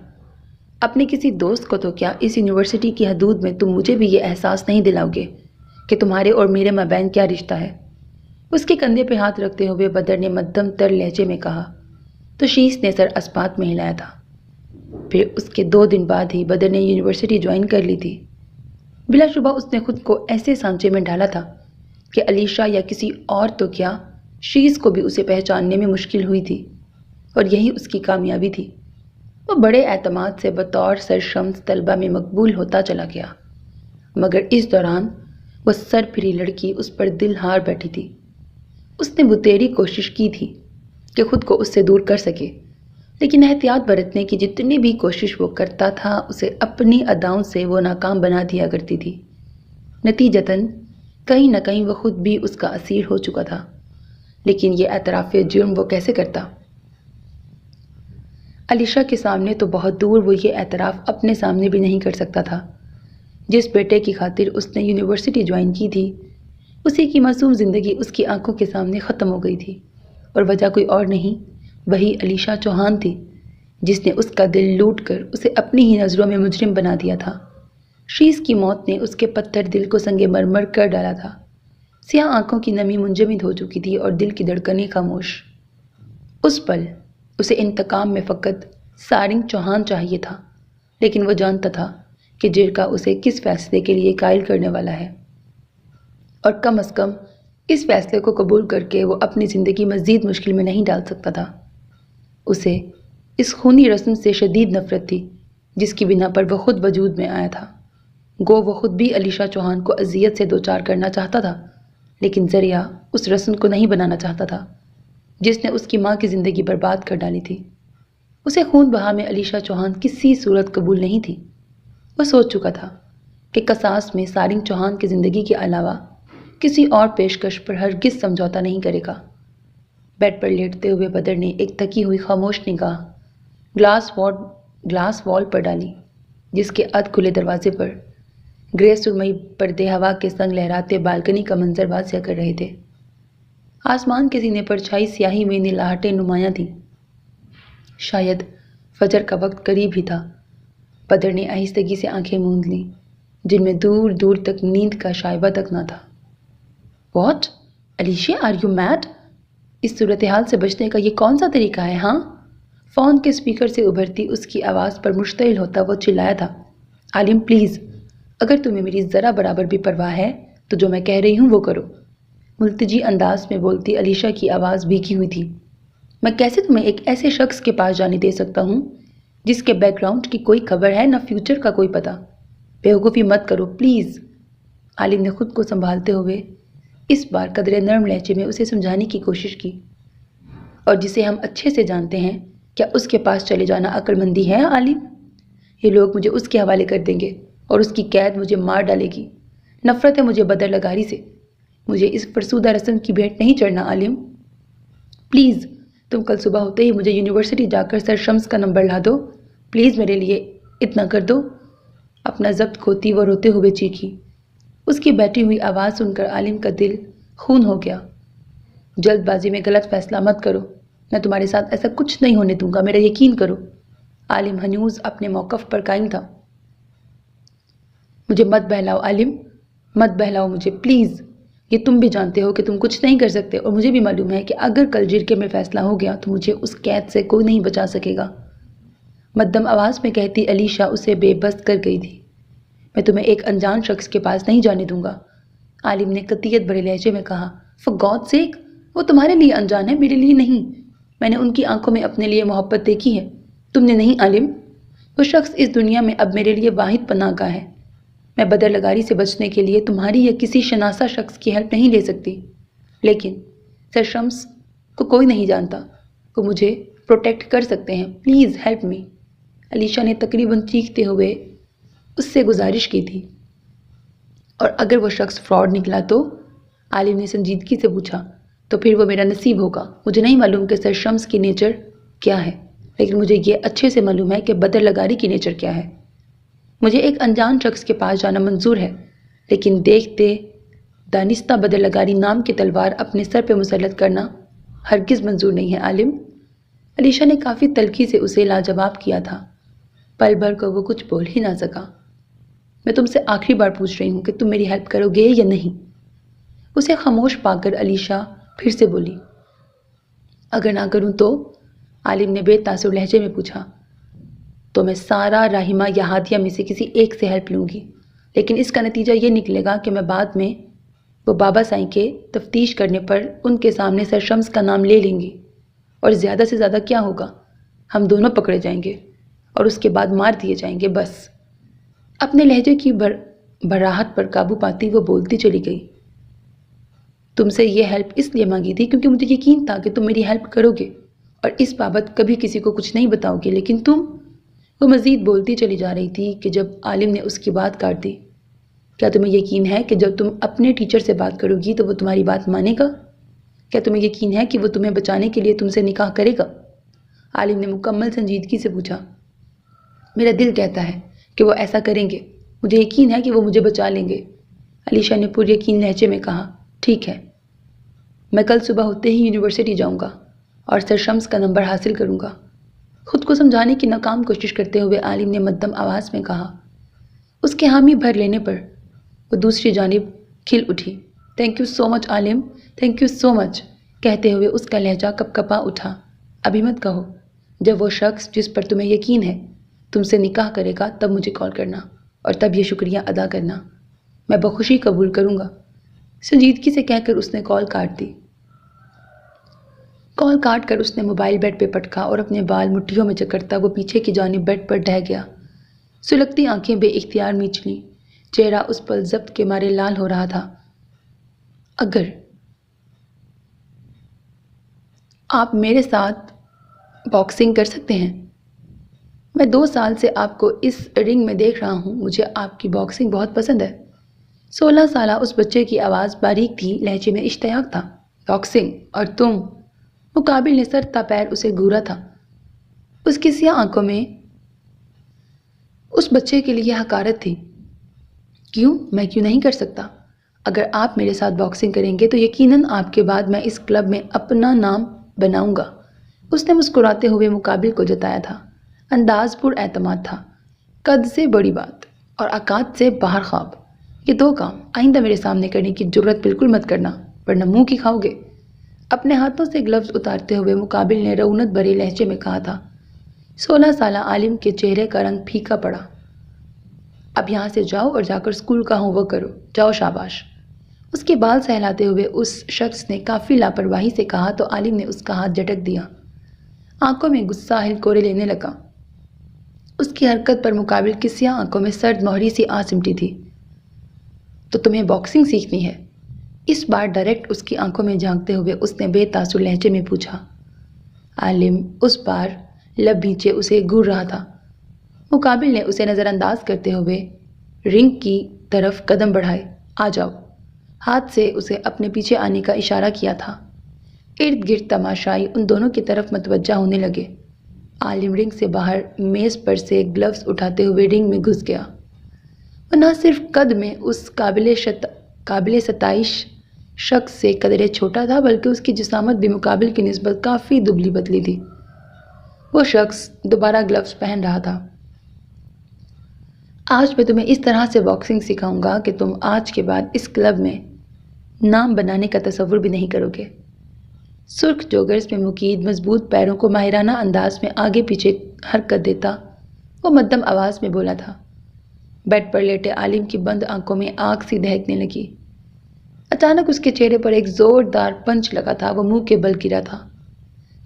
اپنے کسی دوست کو تو کیا، اس یونیورسٹی کی حدود میں تم مجھے بھی یہ احساس نہیں دلاؤ گے کہ تمہارے اور میرے مابین کیا رشتہ ہے؟ اس کے کندھے پہ ہاتھ رکھتے ہوئے بدر نے مدھم تر لہجے میں کہا تو شیز نے سر اسبات میں ہلایا تھا۔ پھر اس کے 2 دن بعد ہی بدر نے یونیورسٹی جوائن کر لی تھی۔ بلا شبہ اس نے خود کو ایسے سانچے میں ڈالا تھا کہ علیشہ یا کسی اور تو کیا، شیز کو بھی اسے پہچاننے میں مشکل ہوئی تھی، اور یہی اس کی کامیابی تھی۔ وہ بڑے اعتماد سے بطور سرشمس طلبہ میں مقبول ہوتا چلا گیا، مگر اس دوران وہ سر پھری لڑکی اس پر دل ہار بیٹھی تھی۔ اس نے بتیری کوشش کی تھی کہ خود کو اس سے دور کر سکے، لیکن احتیاط برتنے کی جتنی بھی کوشش وہ کرتا تھا اسے اپنی اداؤں سے وہ ناکام بنا دیا کرتی تھی۔ نتیجتاً کہیں نہ کہیں وہ خود بھی اس کا اسیر ہو چکا تھا، لیکن یہ اعتراف جرم وہ کیسے کرتا؟ علیشہ کے سامنے تو بہت دور وہ یہ اعتراف اپنے سامنے بھی نہیں کر سکتا تھا۔ جس بیٹے کی خاطر اس نے یونیورسٹی جوائن کی تھی، اسی کی معصوم زندگی اس کی آنکھوں کے سامنے ختم ہو گئی تھی، اور وجہ کوئی اور نہیں، وہی علیشہ چوہان تھی، جس نے اس کا دل لوٹ کر اسے اپنی ہی نظروں میں مجرم بنا دیا تھا۔ شیز کی موت نے اس کے پتھر دل کو سنگ مرمر کر ڈالا تھا۔ سیاہ آنکھوں کی نمی منجمد ہو چکی تھی اور دل کی دھڑکنیں خاموش۔ اس پل اسے انتقام میں فقط سارنگ چوہان چاہیے تھا، لیکن وہ جانتا تھا کہ جرکا اسے کس فیصلے کے لیے قائل کرنے والا ہے، اور کم از کم اس فیصلے کو قبول کر کے وہ اپنی زندگی مزید مشکل میں نہیں ڈال سکتا تھا۔ اسے اس خونی رسم سے شدید نفرت تھی جس کی بنا پر وہ خود وجود میں آیا تھا۔ گو وہ خود بھی علیشہ چوہان کو اذیت سے دوچار کرنا چاہتا تھا، لیکن ذریعہ اس رسم کو نہیں بنانا چاہتا تھا جس نے اس کی ماں کی زندگی برباد کر ڈالی تھی۔ اسے خون بہا میں علیشہ چوہان کسی صورت قبول نہیں تھی۔ وہ سوچ چکا تھا کہ قصاص میں سارنگ چوہان کی زندگی کے علاوہ کسی اور پیشکش پر ہرگز سمجھوتا نہیں کرے گا۔ بیڈ پر لیٹتے ہوئے بدر نے ایک تھکی ہوئی خاموش نگاہ گلاس وال پر ڈالی، جس کے ادھ کھلے دروازے پر گرے سرمئی پردے ہوا کے سنگ لہراتے بالکنی کا منظر واضح کر رہے تھے۔ آسمان کے سینے پر چھائی سیاہی میں نیلاہٹیں نمایاں تھیں۔ شاید فجر کا وقت قریب ہی تھا۔ بدر نے آہستگی سے آنکھیں موند لیں، جن میں دور دور تک نیند کا شائبہ تک نہ تھا۔ What? Alisha, are you mad? اس صورتحال سے بچنے کا یہ کون سا طریقہ ہے؟ ہاں؟ فون کے اسپیکر سے ابھرتی اس کی آواز پر مشتعل ہوتا وہ چلایا تھا۔ عالم پلیز، اگر تمہیں میری ذرا برابر بھی پرواہ ہے تو جو میں کہہ رہی ہوں وہ کرو۔ ملتجی انداز میں بولتی علیشہ کی آواز بھیگی ہوئی تھی۔ میں کیسے تمہیں ایک ایسے شخص کے پاس جانے دے سکتا ہوں جس کے بیک گراؤنڈ کی کوئی خبر ہے، نہ فیوچر کا کوئی پتہ؟ بیوقوفی مت کرو پلیز۔ عالم نے خود کو سنبھالتے ہوئے اس بار قدرے نرم لہجے میں اسے سمجھانے کی کوشش کی۔ اور جسے ہم اچھے سے جانتے ہیں، کیا اس کے پاس چلے جانا عقل مندی ہے عالم؟ یہ لوگ مجھے اس کے حوالے کر دیں گے اور اس کی قید مجھے مار ڈالے گی۔ نفرت ہے مجھے بدر لگاری سے۔ مجھے اس فرسودہ رسم کی بھیٹ نہیں چڑھنا عالم۔ پلیز تم کل صبح ہوتے ہی مجھے یونیورسٹی جا کر سر شمس کا نمبر لا دو، پلیز میرے لیے اتنا کر دو۔ اپنا ضبط کھوتی وہ روتے ہوئے چیخی۔ اس کی بیٹھی ہوئی آواز سن کر عالم کا دل خون ہو گیا۔ جلد بازی میں غلط فیصلہ مت کرو، میں تمہارے ساتھ ایسا کچھ نہیں ہونے دوں گا، میرا یقین کرو۔ عالم ہنوز اپنے موقف پر قائم تھا۔ مجھے مت بہلاؤ عالم، مت بہلاؤ مجھے پلیز۔ یہ تم بھی جانتے ہو کہ تم کچھ نہیں کر سکتے، اور مجھے بھی معلوم ہے کہ اگر کل جرکے میں فیصلہ ہو گیا تو مجھے اس قید سے کوئی نہیں بچا سکے گا۔ مدھم آواز میں کہتی علیشہ اسے بے بس کر گئی تھی۔ میں تمہیں ایک انجان شخص کے پاس نہیں جانے دوں گا، عالم نے قطعیت بھرے لہجے میں کہا۔ فار گاڈ سیک، وہ تمہارے لیے انجان ہے، میرے لیے نہیں۔ میں نے ان کی آنکھوں میں اپنے لیے محبت دیکھی ہے، تم نے نہیں عالم۔ وہ شخص اس دنیا میں اب میرے لیے واحد پناہ گاہ ہے۔ میں بدر لگاری سے بچنے کے لیے تمہاری یا کسی شناسا شخص کی ہیلپ نہیں لے سکتی، لیکن سر شمس کو کوئی نہیں جانتا، وہ مجھے پروٹیکٹ کر سکتے ہیں، پلیز ہیلپ می۔ علیشہ نے تقریباً چیختے ہوئے اس سے گزارش کی تھی۔ اور اگر وہ شخص فراڈ نکلا تو؟ عالم نے سنجیدگی سے پوچھا۔ تو پھر وہ میرا نصیب ہوگا۔ مجھے نہیں معلوم کہ سر شمس کی نیچر کیا ہے، لیکن مجھے یہ اچھے سے معلوم ہے کہ بدر لگاری کی نیچر کیا ہے۔ مجھے ایک انجان شخص کے پاس جانا منظور ہے، لیکن دیکھتے دانستہ بدر لگاری نام کی تلوار اپنے سر پہ مسلط کرنا ہرگز منظور نہیں ہے عالم۔ علیشا نے کافی تلخی سے اسے لاجواب کیا تھا۔ پل بھر کو وہ کچھ بول ہی نہ سکا۔ میں تم سے آخری بار پوچھ رہی ہوں کہ تم میری ہیلپ کرو گے یا نہیں؟ اسے خاموش پا کر علیشا پھر سے بولی۔ اگر نہ کروں تو؟ عالم نے بے تاثر لہجے میں پوچھا۔ تو میں سارا راہمہ یا ہادیہ میں سے کسی ایک سے ہیلپ لوں گی، لیکن اس کا نتیجہ یہ نکلے گا کہ میں بعد میں وہ بابا سائیں کے تفتیش کرنے پر ان کے سامنے سر شمس کا نام لے لیں گی، اور زیادہ سے زیادہ کیا ہوگا، ہم دونوں پکڑے جائیں گے اور اس کے بعد مار دیے جائیں گے، بس۔ اپنے لہجے کی بھراہٹ پر قابو پاتی وہ بولتی چلی گئی۔ تم سے یہ ہیلپ اس لیے مانگی تھی کیونکہ مجھے یقین تھا کہ تم میری ہیلپ کرو گے اور اس بابت کبھی کسی کو کچھ نہیں بتاؤ گے، لیکن تم… وہ مزید بولتی چلی جا رہی تھی کہ جب عالم نے اس کی بات کاٹ دی۔ کیا تمہیں یقین ہے کہ جب تم اپنے ٹیچر سے بات کرو گی تو وہ تمہاری بات مانے گا؟ کیا تمہیں یقین ہے کہ وہ تمہیں بچانے کے لیے تم سے نکاح کرے گا؟ عالم نے مکمل سنجیدگی سے پوچھا۔ میرا دل کہتا ہے کہ وہ ایسا کریں گے، مجھے یقین ہے کہ وہ مجھے بچا لیں گے، علیشا نے پر یقین لہجے میں کہا۔ ٹھیک ہے، میں کل صبح ہوتے ہی یونیورسٹی جاؤں گا اور سر شمس کا نمبر حاصل کروں گا، خود کو سمجھانے کی ناکام کوشش کرتے ہوئے عالم نے مدھم آواز میں کہا۔ اس کے حامی بھر لینے پر وہ دوسری جانب کھل اٹھی۔ Thank you so much Alam, thank you so much, کہتے ہوئے اس کا لہجہ کپ کپا اٹھا۔ ابھی مت کہو، جب وہ شخص جس پر تمہیں یقین ہے تم سے نکاح کرے گا تب مجھے کال کرنا اور تب یہ شکریہ ادا کرنا، میں بخوشی قبول کروں گا، سنجیدگی سے کہہ کر اس نے کال کاٹ دی۔ کال کاٹ کر اس نے موبائل بیڈ پہ پٹکا اور اپنے بال مٹھیوں میں جکڑتا وہ پیچھے کی جانب بیڈ پر ڈھہ گیا۔ سلگتی آنکھیں بے اختیار میچ لیں، چہرہ اس پل ضبط کے مارے لال ہو رہا تھا۔ اگر آپ میرے ساتھ باکسنگ کر سکتے ہیں؟ میں 2 سال سے آپ کو اس رنگ میں دیکھ رہا ہوں، مجھے آپ کی باکسنگ بہت پسند ہے۔ 16 سالہ اس بچے کی آواز باریک تھی، لہجے میں اشتیاق تھا۔ باکسنگ؟ اور تم؟ مقابل نے سر تا پیر اسے گھورا تھا۔ اس کی سیاہ آنکھوں میں اس بچے کے لیے حقارت تھی۔ کیوں؟ میں کیوں نہیں کر سکتا؟ اگر آپ میرے ساتھ باکسنگ کریں گے تو یقیناً آپ کے بعد میں اس کلب میں اپنا نام بناؤں گا۔ اس نے مسکراتے ہوئے مقابل کو جتایا تھا۔ انداز پر اعتماد تھا۔ قد سے بڑی بات اور عقاد سے باہر خواب، یہ 2 کام آئندہ میرے سامنے کرنے کی جرت بالکل مت کرنا، ورنہ منہ کی کھاؤ گے۔ اپنے ہاتھوں سے گلوز اتارتے ہوئے مقابل نے رعونت بھرے لہجے میں کہا تھا۔ 16 سالہ عالم کے چہرے کا رنگ پھیکا پڑا۔ اب یہاں سے جاؤ اور جا کر اسکول کا ہوم ورک کرو، جاؤ شاباش۔ اس کے بال سہلاتے ہوئے اس شخص نے کافی لاپرواہی سے کہا تو عالم نے اس کا ہاتھ جھٹک دیا۔ آنکھوں میں غصہ ہلکورے لینے لگا۔ اس کی حرکت پر مقابل کی سیاہ آنکھوں میں سرد مہری سی آ سمٹی تھی۔ تو تمہیں باکسنگ سیکھنی ہے؟ اس بار ڈائریکٹ اس کی آنکھوں میں جھانکتے ہوئے اس نے بے تاثر لہجے میں پوچھا۔ عالم اس بار لب بھینچے اسے گھور رہا تھا۔ مقابل نے اسے نظر انداز کرتے ہوئے رنگ کی طرف قدم بڑھائے۔ آ جاؤ، ہاتھ سے اسے اپنے پیچھے آنے کا اشارہ کیا تھا۔ ارد گرد تماشائی ان دونوں کی طرف متوجہ ہونے لگے۔ عالم رنگ سے باہر میز پر سے گلوز اٹھاتے ہوئے رنگ میں گھس گیا۔ وہ نہ صرف قد میں اس قابل ستائش شخص سے قدرے چھوٹا تھا بلکہ اس کی جسامت بھی مقابل کی نسبت کافی دبلی پتلی تھی۔ وہ شخص دوبارہ گلوز پہن رہا تھا۔ آج میں تمہیں اس طرح سے باکسنگ سکھاؤں گا کہ تم آج کے بعد اس کلب میں نام بنانے کا تصور بھی نہیں کرو گے۔ سرخ جوگرز میں مقید مضبوط پیروں کو ماہرانہ انداز میں آگے پیچھے حرکت دیتا وہ مدھم آواز میں بولا تھا۔ بیڈ پر لیٹے عالم کی بند آنکھوں میں آگ سی دہکنے لگی۔ اچانک اس کے چہرے پر ایک زوردار پنچ لگا تھا، وہ منہ کے بل گرا تھا۔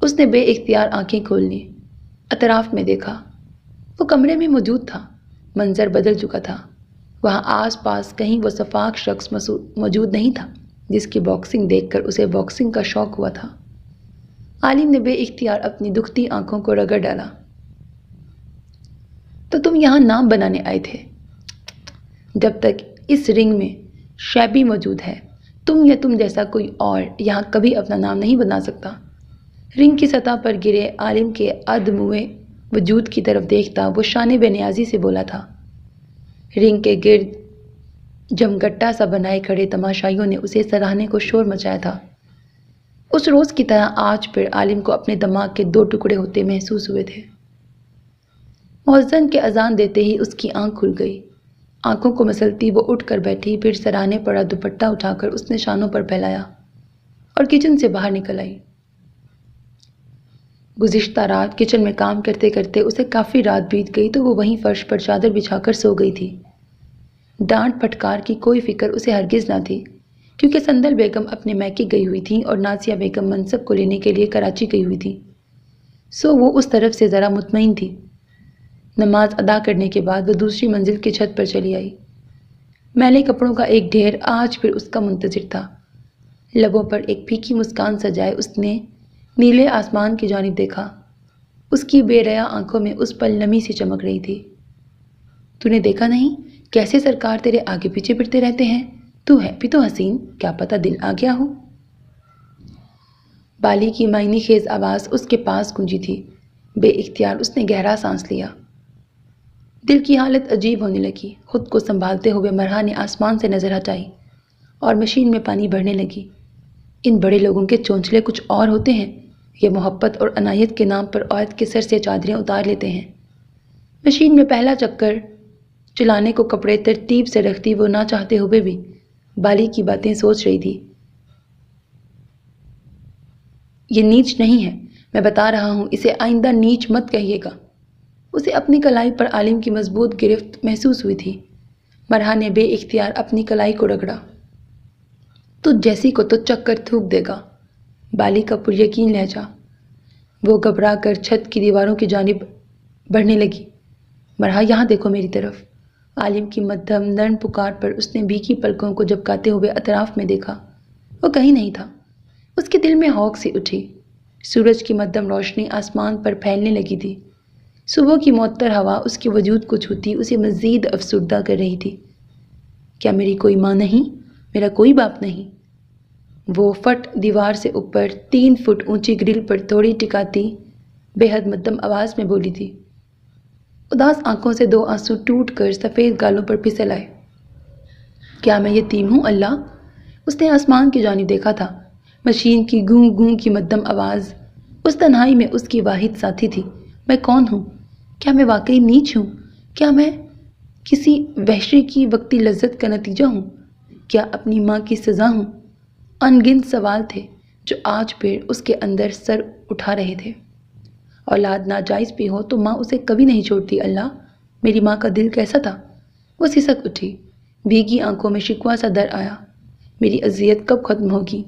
اس نے بے اختیار آنکھیں کھول لیں، اطراف میں دیکھا۔ وہ کمرے میں موجود تھا، منظر بدل چکا تھا۔ وہاں آس پاس کہیں وہ شفاق شخص موجود نہیں تھا جس کی باکسنگ دیکھ کر اسے باکسنگ کا شوق ہوا تھا۔ عالم نے بے اختیار اپنی دکھتی آنکھوں کو رگڑ ڈالا۔ تو تم یہاں نام بنانے آئے تھے؟ جب تک اس رنگ میں شیبی موجود ہے تم یا تم جیسا کوئی اور یہاں کبھی اپنا نام نہیں بنا سکتا۔ رنگ کی سطح پر گرے عالم کے ادموئے وجود کی طرف دیکھتا وہ شان بے نیازی سے بولا تھا۔ رنگ کے گرد جمگٹا سا بنائے کھڑے تماشائیوں نے اسے سراہنے کو شور مچایا تھا۔ اس روز کی طرح آج پھر عالم کو اپنے دماغ کے 2 ٹکڑے ہوتے محسوس ہوئے تھے۔ مؤذن کے اذان دیتے ہی اس کی آنکھ کھل گئی۔ آنکھوں کو مسلتی وہ اٹھ کر بیٹھی، پھر سراہنے پڑا دوپٹہ اٹھا کر اس نے شانوں پر پھیلایا اور کچن سے باہر نکل آئی۔ گزشتہ رات کچن میں کام کرتے کرتے اسے کافی رات بیت گئی تو وہ وہیں فرش پر چادر بچھا کر سو گئی تھی۔ ڈانٹ پھٹکار کی کوئی فکر اسے ہرگز نہ تھی، کیونکہ سندل بیگم اپنے میکے گئی ہوئی تھیں اور نازیہ بیگم منصب کو لینے کے لیے کراچی گئی ہوئی تھی، سو وہ اس طرف سے ذرا مطمئن تھی۔ نماز ادا کرنے کے بعد وہ دوسری منزل کی چھت پر چلی آئی۔ میلے کپڑوں کا ایک ڈھیر آج پھر اس کا منتظر تھا۔ لبوں پر ایک پھیکی مسکان سجائے اس نے نیلے آسمان کی جانب دیکھا۔ اس کی بے ریا آنکھوں میں اس پل نمی سی چمک رہی تھی۔ تو نے دیکھا نہیں کیسے سرکار تیرے آگے پیچھے پھرتے رہتے ہیں؟ تو ہے بھی تو حسین، کیا پتہ دل آ گیا ہو۔ بالی کی معنی خیز آواز اس کے پاس گونجی تھی۔ بے اختیار اس نے گہرا سانس لیا۔ دل کی حالت عجیب ہونے لگی۔ خود کو سنبھالتے ہوئے مرحا نے آسمان سے نظر ہٹائی اور مشین میں پانی بھرنے لگی۔ ان بڑے لوگوں کے چونچلے کچھ اور ہوتے ہیں۔ یہ محبت اور عنایت کے نام پر عورت کے سر سے چادریں اتار لیتے ہیں۔ مشین میں پہلا چکر چلانے کو کپڑے ترتیب سے رکھتی وہ نہ چاہتے ہوئے بھی بالی کی باتیں سوچ رہی تھی۔ یہ نیچ نہیں ہے، میں بتا رہا ہوں، اسے آئندہ نیچ مت کہیے گا۔ اسے اپنی کلائی پر عالم کی مضبوط گرفت محسوس ہوئی تھی۔ مرحا نے بے اختیار اپنی کلائی کو رگڑا۔ تو جیسی کو تو چکر تھوک دے گا، بالی کا پر یقین لہجہ۔ وہ گھبرا کر چھت کی دیواروں کی جانب بڑھنے لگی۔ مرحا یہاں دیکھو میری طرف۔ عالم کی مدھم نرم پکار پر اس نے بھیگی پلکوں کو جھپکاتے ہوئے اطراف میں دیکھا۔ وہ کہیں نہیں تھا۔ اس کے دل میں ہوک سی اٹھی۔ سورج کی مدھم روشنی آسمان پر پھیلنے لگی تھی۔ صبح کی معطر ہوا اس کے وجود کو چھوتی اسے مزید افسردہ کر رہی تھی۔ کیا میری کوئی ماں نہیں؟ میرا کوئی باپ نہیں؟ وہ فٹ دیوار سے اوپر 3 فٹ اونچی گرل پر تھوڑی ٹکاتی بے حد مدھم آواز میں بولی تھی۔ اداس آنکھوں سے 2 آنسو ٹوٹ کر سفید گالوں پر پھسل آئے۔ کیا میں یتیم ہوں اللہ؟ اس نے آسمان کی جانب دیکھا تھا۔ مشین کی گوں گوں کی مدھم آواز اس تنہائی میں اس کی واحد ساتھی تھی۔ میں کون ہوں؟ کیا میں واقعی نیچ ہوں؟ کیا میں کسی وحشی کی وقتی لذت کا نتیجہ ہوں؟ کیا اپنی ماں کی سزا ہوں؟ ان گنت سوال تھے جو آج پھر اس کے اندر سر اٹھا رہے تھے۔ اولاد ناجائز بھی ہو تو ماں اسے کبھی نہیں چھوڑتی اللہ۔ میری ماں کا دل کیسا تھا؟ وہ سسک اٹھی۔ بھیگی آنکھوں میں شکوہ سا در آیا۔ میری اذیت کب ختم ہوگی؟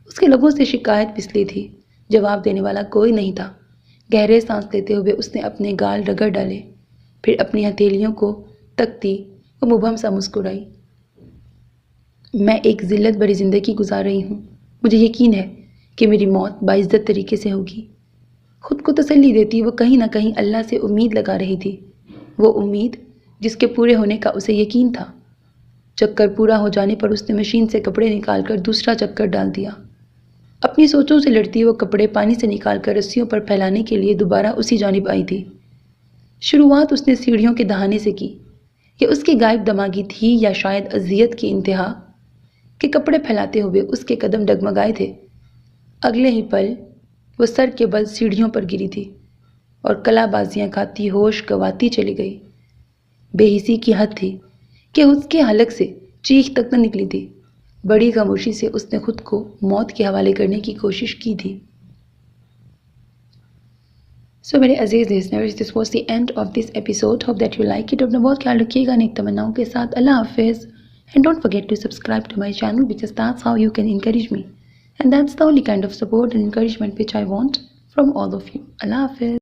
اس کے لبوں سے شکایت پسلی تھی۔ جواب دینے والا کوئی نہیں تھا۔ گہرے سانس لیتے ہوئے اس نے اپنے گال رگڑ ڈالے، پھر اپنی ہتھیلیوں کو تکتی وہ مبہم سا مسکرائی۔ میں ایک ذلت بھری زندگی گزار رہی ہوں۔ مجھے یقین ہے کہ میری موت باعزت طریقے سے ہوگی۔ خود کو تسلی دیتی وہ کہیں نہ کہیں اللہ سے امید لگا رہی تھی، وہ امید جس کے پورے ہونے کا اسے یقین تھا۔ چکر پورا ہو جانے پر اس نے مشین سے کپڑے نکال کر دوسرا چکر ڈال دیا۔ اپنی سوچوں سے لڑتی وہ کپڑے پانی سے نکال کر رسیوں پر پھیلانے کے لیے دوبارہ اسی جانب آئی تھی۔ شروعات اس نے سیڑھیوں کے دہانے سے کی۔ یہ اس کی غائب دماغی تھی یا شاید اذیت کی انتہا کہ کپڑے پھیلاتے ہوئے اس کے قدم ڈگمگائے تھے۔ اگلے ہی پل وہ سر کے بل سیڑھیوں پر گری تھی اور کلا بازیاں کھاتی ہوش گنواتی چلی گئی۔ بے حسی کی حد تھی کہ اس کے حلق سے چیخ تک نہ نکلی تھی۔ بڑی خاموشی سے اس نے خود کو موت کے حوالے کرنے کی کوشش کی تھی۔ سو میرے عزیز listeners, this was the end of this episode. Hope that you like it. اپنا بہت خیال رکھیے گا نیک تمناؤں کے ساتھ۔ اللہ حافظ۔ And don't forget to subscribe to my channel, because that's how you can encourage me. And that's the only kind of support and encouragement which I want from all of you. Allah Hafiz.